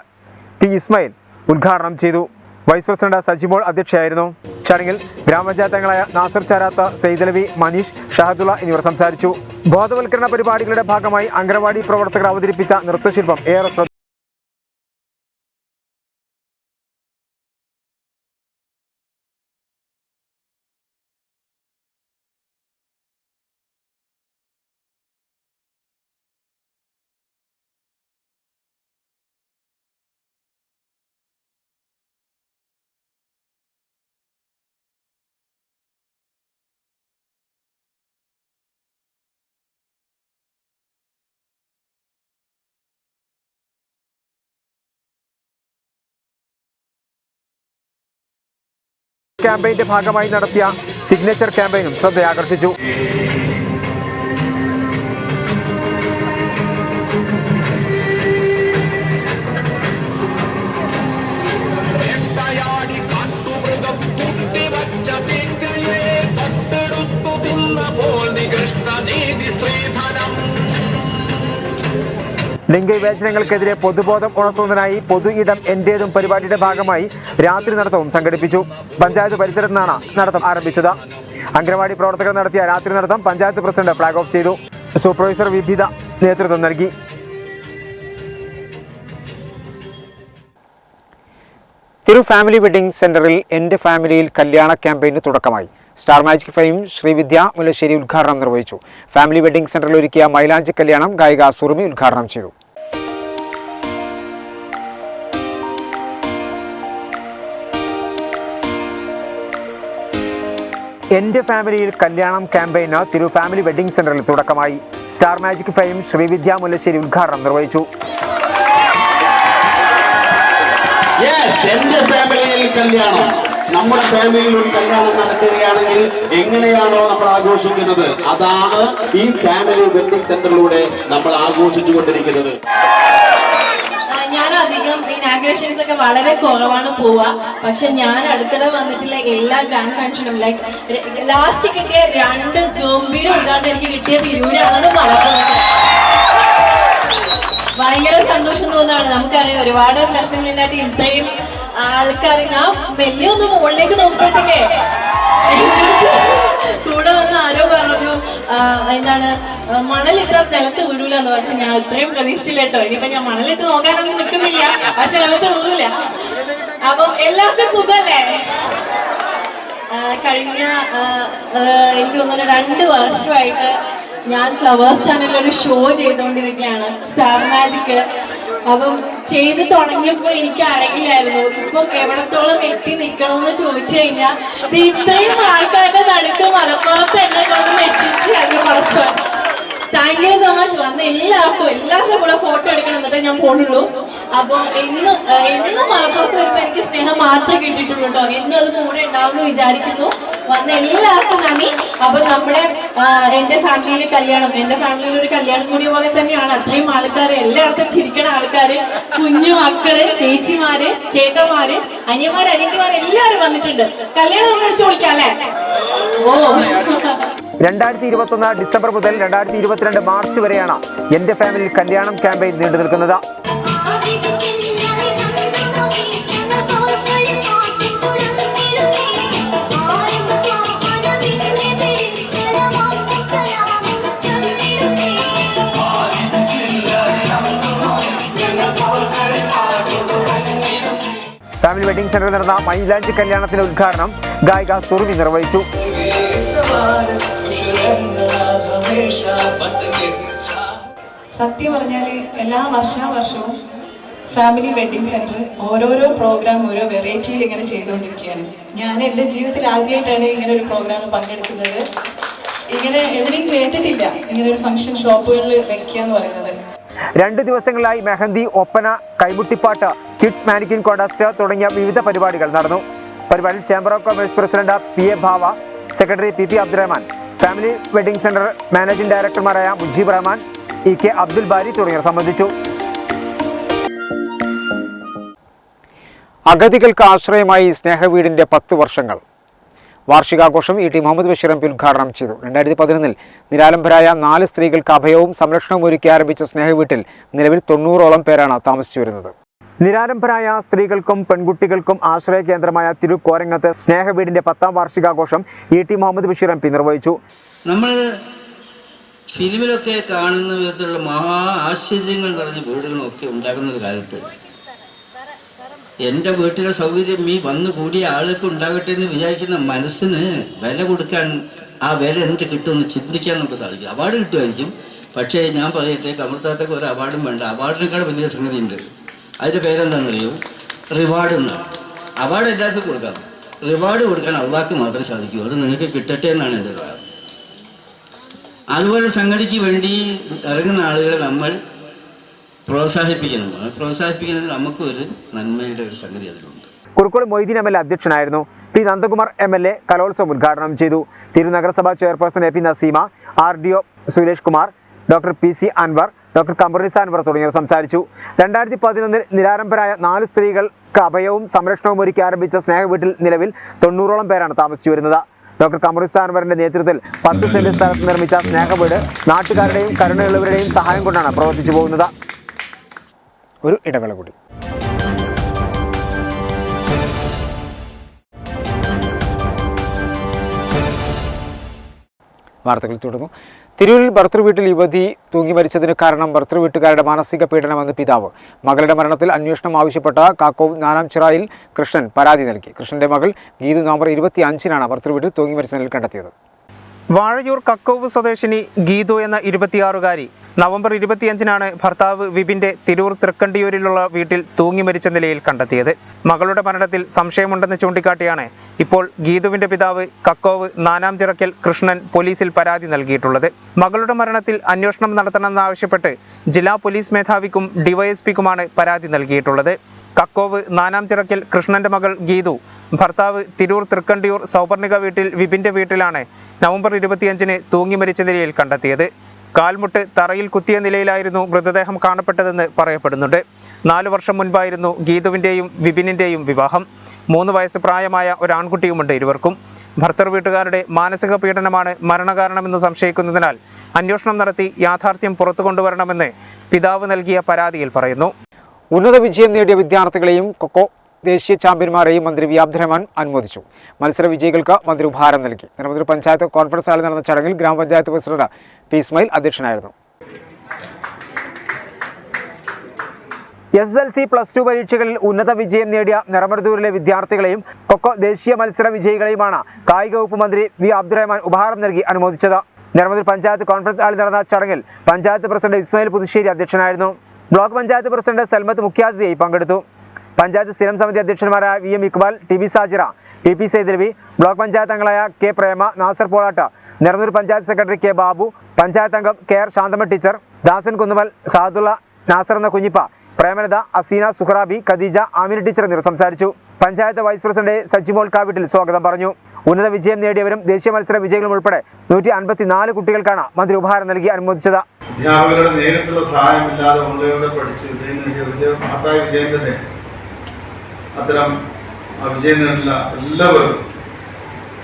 പി ഇസ്മായിൽ ഉദ്ഘാടനം ചെയ്തു. വൈസ് പ്രസിഡന്റ് സജിമോൾ അധ്യക്ഷയായിരുന്നു. ചടങ്ങിൽ ഗ്രാമപഞ്ചായത്ത് അംഗങ്ങളായ നാസർ ചാരാത്ത, സെയ്ദലവി, മനീഷ്, ഷഹദുള്ള എന്നിവർ സംസാരിച്ചു. ബോധവൽക്കരണ പരിപാടികളുടെ ഭാഗമായി അംഗനവാടി പ്രവർത്തകർ അവതരിപ്പിച്ച നൃത്തശില്പം ഏറെ ക്യാമ്പയിന്റെ ഭാഗമായി നടത്തിയ സിഗ്നേച്ചർ ക്യാമ്പയിനും ശ്രദ്ധയാകർഷിച്ചു. ലിംഗവിവേചനങ്ങൾക്കെതിരെ പൊതുബോധം ഉണർത്തുന്നതിനായി പൊതു ഇടം എന്റേതും പരിപാടിയുടെ ഭാഗമായി രാത്രി നടത്തവും സംഘടിപ്പിച്ചു. പഞ്ചായത്ത് പരിസരത്ത് നിന്നാണ് നടത്തം ആരംഭിച്ചത്. അംഗനവാടി പ്രവർത്തകർ നടത്തിയ രാത്രി നടത്തം പഞ്ചായത്ത് പ്രസിഡന്റ് ഫ്ലാഗ് ഓഫ് ചെയ്തു. സൂപ്പർവൈസർ വിഭിത നേതൃത്വം നൽകി. തിരു ഫാമിലി വെഡിംഗ് സെന്ററിൽ എൻ്റെ ഫാമിലിയിൽ കല്യാണ ക്യാമ്പയിന് തുടക്കമായി. Star magic fame Srividya Mullassery ഉദ്ഘാടനം നിർവഹിച്ചു. ഫാമിലി വെഡിംഗ് സെന്ററിൽ ഒരുക്കിയ മൈലാഞ്ചി കല്യാണം ഗായിക സുറുമി ഉദ്ഘാടനം ചെയ്തു. എൻ്റെ ഫാമിലിയിൽ കല്യാണം ക്യാമ്പയിന് തിരു ഫാമിലി വെഡിംഗ് സെന്ററിൽ തുടക്കമായി. Star magic fame Srividya Mullassery ഉദ്ഘാടനം നിർവഹിച്ചു. എന്റെ ഫാമിലിയിൽ കല്യാണം, നമ്മുടെ ഫാമിലിയിൽ ഒരു കല്യാണം നടക്കുകയാണെങ്കിൽ എങ്ങനെയാണോ നമ്മൾ ആഘോഷിക്കുന്നത്, അതാണ് ഈ ഫാമിലി വെഡിംഗ് സെന്ററിലൂടെ നമ്മൾ ആഘോഷിച്ചു കൊണ്ടിരിക്കുന്നത്. ഞാൻ അധികം ഇനാഗ്രേഷൻസ് ഒക്കെ വളരെ കുറവാണ് പോവുക. പക്ഷെ ഞാൻ അടുത്തിടെ വന്നിട്ടുള്ള എല്ലാ ഗ്രാൻഡ് ഫംഗ്ഷനും ലൈക്ക് ലാസ്റ്റ് കിട്ടിയ 2 ഗംഭീര ഉദ്ഘാടനം എനിക്ക് കിട്ടിയ തിരൂരാണത് മലപ്പുറത്ത്. ഭയങ്കര സന്തോഷം തോന്നുകയാണ്. നമുക്കറിയാം ഒരുപാട് പ്രശ്നങ്ങളുണ്ടായിട്ട് ഇത്രയും ആൾക്കാർ, ഞാൻ വലിയ ഒന്ന് മുകളിലേക്ക് നോക്കുമ്പോഴത്തേക്കേ കൂടെ വന്ന് ആരോ പറഞ്ഞു എന്താണ് മണലിട്ട നിലത്ത് വീഴൂലെന്ന്. പക്ഷെ ഞാൻ ഇത്രയും പ്രതീക്ഷിച്ചില്ല കേട്ടോ. ഇനിയിപ്പോ ഞാൻ മണലിട്ട് നോക്കാനൊന്നും നിൽക്കുന്നില്ല, പക്ഷെ നിലത്ത് വീഴൂല. അപ്പം എല്ലാവർക്കും സുഖല്ലേ? കഴിഞ്ഞ എനിക്ക് തോന്നുന്നു 2 വർഷമായിട്ട് ഞാൻ ഫ്ലവേഴ്സ് ചാനലിൽ ഒരു ഷോ ചെയ്തുകൊണ്ടിരിക്കുകയാണ്, സ്റ്റാർ മാജിക്. അപ്പം ചെയ്ത് തുടങ്ങിയപ്പോ എനിക്ക് അറിയില്ലായിരുന്നു ഇപ്പം എവിടത്തോളം എത്തി നിൽക്കണമെന്ന് ചോദിച്ചു കഴിഞ്ഞാൽ ഇത്രയും ആൾക്കാരുടെ നടുക്ക് മലപ്പുറത്ത് എന്നെ കൊണ്ട് എത്തിച്ച് അതിന് പഠിച്ചു. Thank you so much. വന്ന് എല്ലാവരുടെ കൂടെ ഫോട്ടോ എടുക്കണം എന്നിട്ട് ഞാൻ പോണുള്ളൂ. അപ്പൊ എന്നും മലപ്പുറത്ത് വരുമ്പോ എനിക്ക് സ്നേഹം മാത്രമേ കിട്ടിയിട്ടുള്ളൂ കേട്ടോ. എന്നും അത് കൂടെ ഉണ്ടാവുമെന്ന് വിചാരിക്കുന്നു. വന്ന എല്ലാവർക്കും നന്ദി. അപ്പൊ നമ്മുടെ എന്റെ ഫാമിലിയിൽ കല്യാണം, എന്റെ ഫാമിലിയിൽ ഒരു കല്യാണം കൂടിയ പോലെ തന്നെയാണ്. അത്രയും ആൾക്കാര്, എല്ലായിടത്തും ചിരിക്കണ ആൾക്കാര്, കുഞ്ഞു മക്കള്, ചേച്ചിമാര്, ചേട്ടന്മാര്, അനിയന്മാര്, അനിയത്തിമാര് എല്ലാവരും വന്നിട്ടുണ്ട്. കല്യാണം നമ്മൾ അടിച്ചു പൊളിക്കാം അല്ലേ? ഓ 2021 ഡിസംബർ മുതൽ 2022 മാർച്ച് വരെയാണ് എന്റെ ഫാമിലി കല്യാണം ക്യാമ്പയിൻ നീണ്ടു നിൽക്കുന്നത്. ഫാമിലി വെഡിംഗ് സെന്ററിൽ നടന്ന മൈലാഞ്ചി കല്യാണത്തിന്റെ ഉദ്ഘാടനം ഗായിക സുറുമി നിർവഹിച്ചു. സത്യം പറഞ്ഞാൽ എല്ലാ വർഷവും ഫാമിലി വെഡിങ് സെന്റർ ഓരോരോ പ്രോഗ്രാം ഓരോ വെറൈറ്റിയിൽ ഇങ്ങനെ ചെയ്തുകൊണ്ടിരിക്കുകയാണ്. ഞാൻ എൻ്റെ ജീവിതത്തിൽ ആദ്യമായിട്ടാണ് ഇങ്ങനെ ഒരു പ്രോഗ്രാം പങ്കെടുക്കുന്നത്. ഇങ്ങനെ എവിടെയും കേട്ടിട്ടില്ല ഇങ്ങനെ ഒരു ഫംഗ്ഷൻ ഷോപ്പുകളിൽ വെക്കുക എന്ന് പറയുന്നത്. 2 ദിവസങ്ങളിലായി mehndi, Oppana, Kaimuttippattu, kids mannequin contest തുടങ്ങിയ വിവിധ പരിപാടികൾ നടന്നു. പരിപാടിയിൽ chamber of commerce president PA Bhava, secretary PP Abdurahman, family wedding centre managing ഡയറക്ടർമാരായ മുജീബ് റഹ്മാൻ, EK അബ്ദുൽ ബാരി തുടങ്ങിയവർ സംബന്ധിച്ചു. അഗതികൾക്ക് ആശ്രയമായി സ്നേഹവീടിന്റെ 10 വർഷങ്ങൾ വാർഷികാഘോഷം ET മുഹമ്മദ് ബഷീർ MP ഉദ്ഘാടനം ചെയ്തു. 2011 നിരാലംബരായ 4 സ്ത്രീകൾക്ക് അഭയവും സംരക്ഷണവും ഒരുക്കി ആരംഭിച്ച സ്നേഹവീട്ടിൽ നിലവിൽ 90ഓളം പേരാണ് താമസിച്ചു വരുന്നത്. നിരാലംബരായ സ്ത്രീകൾക്കും പെൺകുട്ടികൾക്കും ആശ്രയ കേന്ദ്രമായ തിരുക്കോരങ്ങത്ത് സ്നേഹവീടിന്റെ 10ാം വാർഷികാഘോഷം ET മുഹമ്മദ് ബഷീർ MP നിർവഹിച്ചു. നമ്മൾ ഫിലിമിലൊക്കെ കാണുന്ന വിധത്തിലുള്ള മഹാ ആശ്ചര്യങ്ങൾ നിറഞ്ഞ വീടുകളൊക്കെ ഉണ്ടാകുന്ന ഒരു കാലത്ത് എൻ്റെ വീട്ടിലെ സൗകര്യം ഈ വന്നു കൂടിയ ആൾക്ക് ഉണ്ടാകട്ടെ എന്ന് വിചാരിക്കുന്ന മനസ്സിന് വില കൊടുക്കാൻ, ആ വില എന്ത് കിട്ടുമെന്ന് ചിന്തിക്കാൻ നമുക്ക് സാധിക്കും. അവാർഡ് കിട്ടുമായിരിക്കും, പക്ഷേ ഞാൻ പറയട്ടെ, കമർത്താത്തൊക്കെ ഒരു അവാർഡും വേണ്ട. അവാർഡിനേക്കാൾ വലിയ സംഗതി ഉണ്ട്. അതിൻ്റെ പേരെന്താണെന്നറിയോ? റിവാർഡ് എന്നാണ്. അവാർഡ് എല്ലാവർക്കും കൊടുക്കാം, റിവാർഡ് കൊടുക്കാൻ അള്ളാഹ്ക്ക് മാത്രമേ സാധിക്കൂ. അത് നിങ്ങൾക്ക് കിട്ടട്ടെ എന്നാണ് എൻ്റെ അഭിപ്രായം. അതുപോലെ സംഗതിക്ക് വേണ്ടി ഇറങ്ങുന്ന ആളുകളെ നമ്മൾ പ്രോത്സാഹിപ്പിക്കണം. പ്രോത്സാഹിപ്പിക്കുന്നതിന് നമുക്കൊരു നന്മയുടെ ഒരു സംഗതി അതിലുണ്ട്. കുറുക്കോട് മൊയ്തീൻ MLA അധ്യക്ഷനായിരുന്നു. P നന്ദകുമാർ MLA കലോത്സവം ഉദ്ഘാടനം ചെയ്തു. തിരുനഗരസഭാ chairperson AP Naseema, RDO Suresh Kumar, doctor PC Anwar, doctor Kamarunnisa Anwar തുടങ്ങിയവർ സംസാരിച്ചു. 2011 നിരാലംബരായ 4 സ്ത്രീകൾക്ക് അഭയവും സംരക്ഷണവും ഒരുക്കി ആരംഭിച്ച സ്നേഹവീട്ടിൽ നിലവിൽ 90ഓളം പേരാണ് താമസിച്ചു വരുന്നത്. ഡോക്ടർ കമറുനിസ അൻവറിന്റെ നേതൃത്വത്തിൽ 10 സെന്റ് സ്ഥലത്ത് നിർമ്മിച്ച സ്നേഹവീട് നാട്ടുകാരുടെയും കരുണയുള്ളവരുടെയും സഹായം കൊണ്ടാണ് പ്രവർത്തിച്ചു പോകുന്നത്. ഒരു ഇടവേള കൂടി. വാർത്തകൾ തുടർന്നു. തിരൂരിൽ ഭർതൃവീട്ടിൽ യുവതി തൂങ്ങി മരിച്ചതിന് കാരണം ഭർതൃവീട്ടുകാരുടെ മാനസിക പീഡനമെന്ന് പിതാവ്. മകളുടെ മരണത്തിൽ അന്വേഷണം ആവശ്യപ്പെട്ട കാക്കോവ് നാനാംചിറയിൽ കൃഷ്ണൻ പരാതി നൽകി. കൃഷ്ണന്റെ മകൾ ഗീതു നവംബർ 25-നാണ് ഭർതൃവീട്ടിൽ തൂങ്ങി മരിച്ച നിലയിൽ കണ്ടെത്തിയത്. വാഴയൂർ കക്കോവ് സ്വദേശിനി ഗീതു എന്ന 26-കാരി നവംബർ 25-നാണ് ഭർത്താവ് വിപിന്റെ തിരൂർ തൃക്കണ്ടിയൂരിലുള്ള വീട്ടിൽ തൂങ്ങി മരിച്ച നിലയിൽ കണ്ടെത്തിയത്. മകളുടെ മരണത്തിൽ സംശയമുണ്ടെന്ന് ചൂണ്ടിക്കാട്ടിയാണ് ഇപ്പോൾ ഗീതുവിന്റെ പിതാവ് കക്കോവ് നാനാംചിറക്കൽ കൃഷ്ണൻ പോലീസിൽ പരാതി നൽകിയിട്ടുള്ളത്. മകളുടെ മരണത്തിൽ അന്വേഷണം നടത്തണമെന്നാവശ്യപ്പെട്ട് ജില്ലാ പോലീസ് മേധാവിക്കും ഡിവൈഎസ്പിക്കുമാണ് പരാതി നൽകിയിട്ടുള്ളത്. കക്കോവ് നാനാംചിറക്കൽ കൃഷ്ണന്റെ മകൾ ഗീതു ഭർത്താവ് തിരൂർ തൃക്കണ്ടിയൂർ സൗപർണിക വീട്ടിൽ വിപിന്റെ വീട്ടിലാണ് നവംബർ 25-ന് തൂങ്ങി മരിച്ച നിലയിൽ കണ്ടെത്തിയത്. കാൽമുട്ട് തറയിൽ കുത്തിയ നിലയിലായിരുന്നു മൃതദേഹം കാണപ്പെട്ടതെന്ന് പറയപ്പെടുന്നുണ്ട്. 4 വർഷം മുൻപായിരുന്നു ഗീതുവിന്റെയും വിപിനിന്റെയും വിവാഹം. 3 വയസ്സ് പ്രായമായ ഒരു ആൺകുട്ടിയുമുണ്ട് ഇരുവർക്കും. ഭർത്തൃ വീട്ടുകാരുടെ മാനസിക പീഡനമാണ് മരണകാരണമെന്ന് സംശയിക്കുന്നതിനാൽ അന്വേഷണം നടത്തി യാഥാർത്ഥ്യം പുറത്തു കൊണ്ടുവരണമെന്ന് പിതാവ് നൽകിയ പരാതിയിൽ പറയുന്നു. ഉന്നത വിജയം നേടിയ വിദ്യാർത്ഥികളെയും കൊക്കോ ദേശീയ ചാമ്പ്യന്മാരെയും മന്ത്രി വി അബ്ദുറഹ്മാൻ അനുമോദിച്ചു. മത്സര വിജയികൾക്ക് മന്ത്രി ഉപഹാരം നൽകി. നിരവധി പഞ്ചായത്ത് കോൺഫറൻസ് ഹാളിൽ നടന്ന ചടങ്ങിൽ ഗ്രാമപഞ്ചായത്ത് പ്രസിഡന്റ് പി ഇസ്മായിൽ അധ്യക്ഷനായിരുന്നു. SSLC +2 പരീക്ഷകളിൽ ഉന്നത വിജയം നേടിയ നിറമരുതൂരിലെ വിദ്യാർത്ഥികളെയും കൊക്കോ ദേശീയ മത്സര വിജയികളെയുമാണ് കായിക വകുപ്പ് മന്ത്രി വി അബ്ദുറഹ്മാൻ ഉപഹാരം നൽകി അനുമോദിച്ചത്. നിരവധി പഞ്ചായത്ത് കോൺഫറൻസ് ഹാളിൽ നടന്ന ചടങ്ങിൽ പഞ്ചായത്ത് പ്രസിഡന്റ് ഇസ്മായിൽ പുതുശ്ശേരി അധ്യക്ഷനായിരുന്നു. ബ്ലോക്ക് പഞ്ചായത്ത് പ്രസിഡന്റ് സൽമത്ത് മുഖ്യാതിഥിയായി പങ്കെടുത്തു. പഞ്ചായത്ത് സ്ഥിരം സമിതി അധ്യക്ഷന്മാരായ VM Iqbal, TB Sajira, PP Saidalavi, block panchayat അംഗങ്ങളായ K പ്രേമ, നാസർ പോളാട്ട്, നിരവധി പഞ്ചായത്ത് സെക്രട്ടറി K ബാബു, പഞ്ചായത്ത് അംഗം KR ശാന്തമ്മ ടീച്ചർ, ദാസൻ കുന്നുമൽ, സാദുള്ള, നാസർ എന്ന കുഞ്ഞിപ്പ, പ്രേമലത, അസീന, സുഹറാബി, ഖദീജ, ആമിന ടീച്ചർ എന്നിവർ സംസാരിച്ചു. പഞ്ചായത്ത് വൈസ് പ്രസിഡന്റ് സജിമോൾ കാവിട്ടിൽ സ്വാഗതം പറഞ്ഞു. ഉന്നത വിജയം നേടിയവരും ദേശീയ മത്സര വിജയികളും ഉൾപ്പെടെ 154 കുട്ടികൾക്കാണ് മന്ത്രി ഉപഹാരം നൽകി അനുമോദിച്ചത്. അധ്യാപകരുടെ നേരിട്ടുള്ള സഹായമില്ലാതെ ഓൺലൈനിലൂടെ പഠിച്ച് വിജയം നേടിയ മഹത്തായ വിജയം തന്നെ. അത്തരം വിജയം നേടില്ല എല്ലാവർക്കും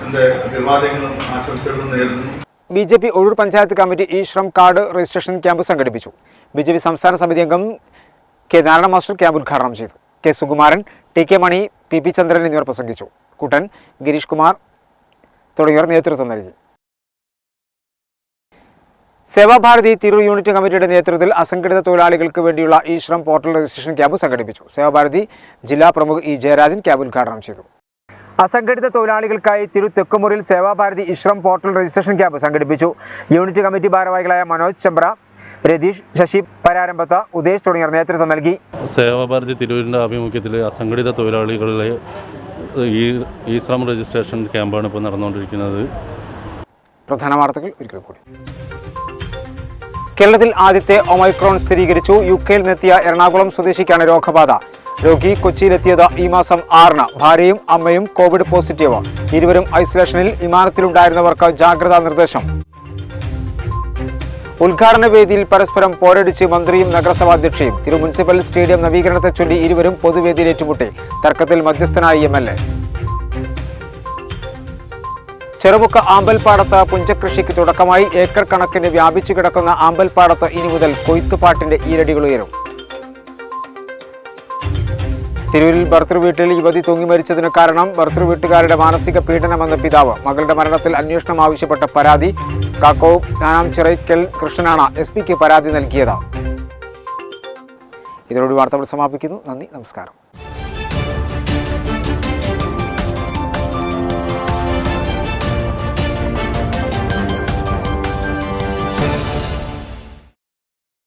എൻ്റെ അഭിവാദ്യങ്ങളും ആശംസകളും നേരുന്നു. BJP Ozhur panchayat committee eShram card registration camp സംഘടിപ്പിച്ചു. BJP സംസ്ഥാന സമിതി അംഗം K നാരായണ മാസ്റ്റർ ക്യാമ്പ് ഉദ്ഘാടനം ചെയ്തു. K സുകുമാരൻ, TK മണി, PP ചന്ദ്രൻ എന്നിവർ പ്രസംഗിച്ചു. കുട്ടൻ, ഗിരീഷ് കുമാർ തുടങ്ങിയവർ നേതൃത്വം നൽകി. സേവാഭാരതി തിരൂർ യൂണിറ്റ് കമ്മിറ്റിയുടെ നേതൃത്വത്തിൽ അസംഘടിത തൊഴിലാളികൾക്ക് വേണ്ടിയുള്ള ഇ-ശ്രം പോർട്ടൽ രജിസ്ട്രേഷൻ ക്യാമ്പ് സംഘടിപ്പിച്ചു. സേവാഭാരതി ജില്ലാ പ്രമുഖ് E ജയരാജൻ ക്യാമ്പ് ഉദ്ഘാടനം ചെയ്തു. അസംഘടിത തൊഴിലാളികൾക്കായി തിരൂർ തെക്കുമുറിയിൽ Sevabharati eShram portal registration camp സംഘടിപ്പിച്ചു. യൂണിറ്റ് കമ്മിറ്റി ഭാരവാഹികളായ മനോജ് ചെമ്പ്ര, രതീഷ്, ശശി പരാരംഭത്ത്, ഉദേശ് തുടങ്ങിയവർ നേതൃത്വം നൽകി. സേവാഭാരതി തിരൂരിൻ്റെ ആഭിമുഖ്യത്തിൽ അസംഘടിത തൊഴിലാളികളിലെ ഇ-ശ്രം രജിസ്ട്രേഷൻ ക്യാമ്പാണ് ഇപ്പോൾ നടന്നുകൊണ്ടിരിക്കുന്നത്. പ്രധാന വാർത്തകൾ ഒരിക്കൽ കൂടി. കേരളത്തിൽ ആദ്യത്തെ ഒമൈക്രോൺ സ്ഥിരീകരിച്ചു. UK-യിൽ നിന്നെത്തിയ എറണാകുളം സ്വദേശിക്കാണ് രോഗബാധ. രോഗി കൊച്ചിയിലെത്തിയത് ഈ മാസം 6-ന്. ഭാര്യയും അമ്മയും കോവിഡ് പോസിറ്റീവ്. ഇരുവരും ഐസൊലേഷനിൽ. വിമാനത്തിലുണ്ടായിരുന്നവർക്ക് ജാഗ്രതാ നിർദ്ദേശം. ഉദ്ഘാടന വേദിയിൽ പരസ്പരം പോരടിച്ച് മന്ത്രിയും നഗരസഭാ അധ്യക്ഷയും. തിരു മുനിസിപ്പൽ സ്റ്റേഡിയം നവീകരണത്തെ ചൊല്ലി ഇരുവരും പൊതുവേദിയിൽ ഏറ്റുമുട്ടി. തർക്കത്തിൽ മധ്യസ്ഥനായി MLA. ചെറുമുക്ക് ആമ്പൽപ്പാടത്ത് പുഞ്ചകൃഷിക്ക് തുടക്കമായി. ഏക്കർ കണക്കിന് വ്യാപിച്ചു കിടക്കുന്ന ആമ്പൽപ്പാടത്ത് ഇനി മുതൽ കൊയ്ത്തുപാട്ടിന്റെ ഈരടികൾ ഉയരും. തിരൂരിൽ ഭർതൃവീട്ടിൽ യുവതി തൂങ്ങി മരിച്ചതിന് കാരണം ഭർതൃവീട്ടുകാരുടെ മാനസിക പീഡനമെന്ന് പിതാവ്. മകളുടെ മരണത്തിൽ അന്വേഷണം ആവശ്യപ്പെട്ട പരാതി. കാക്കോവ് നാനാംചിറയ്ക്കൽ കൃഷ്ണനാണ് SP-ക്ക് പരാതി നൽകിയത്. ഇതോടുകൂടി വാർത്തകൾ സമാപിക്കുന്നു. നന്ദി, നമസ്കാരം.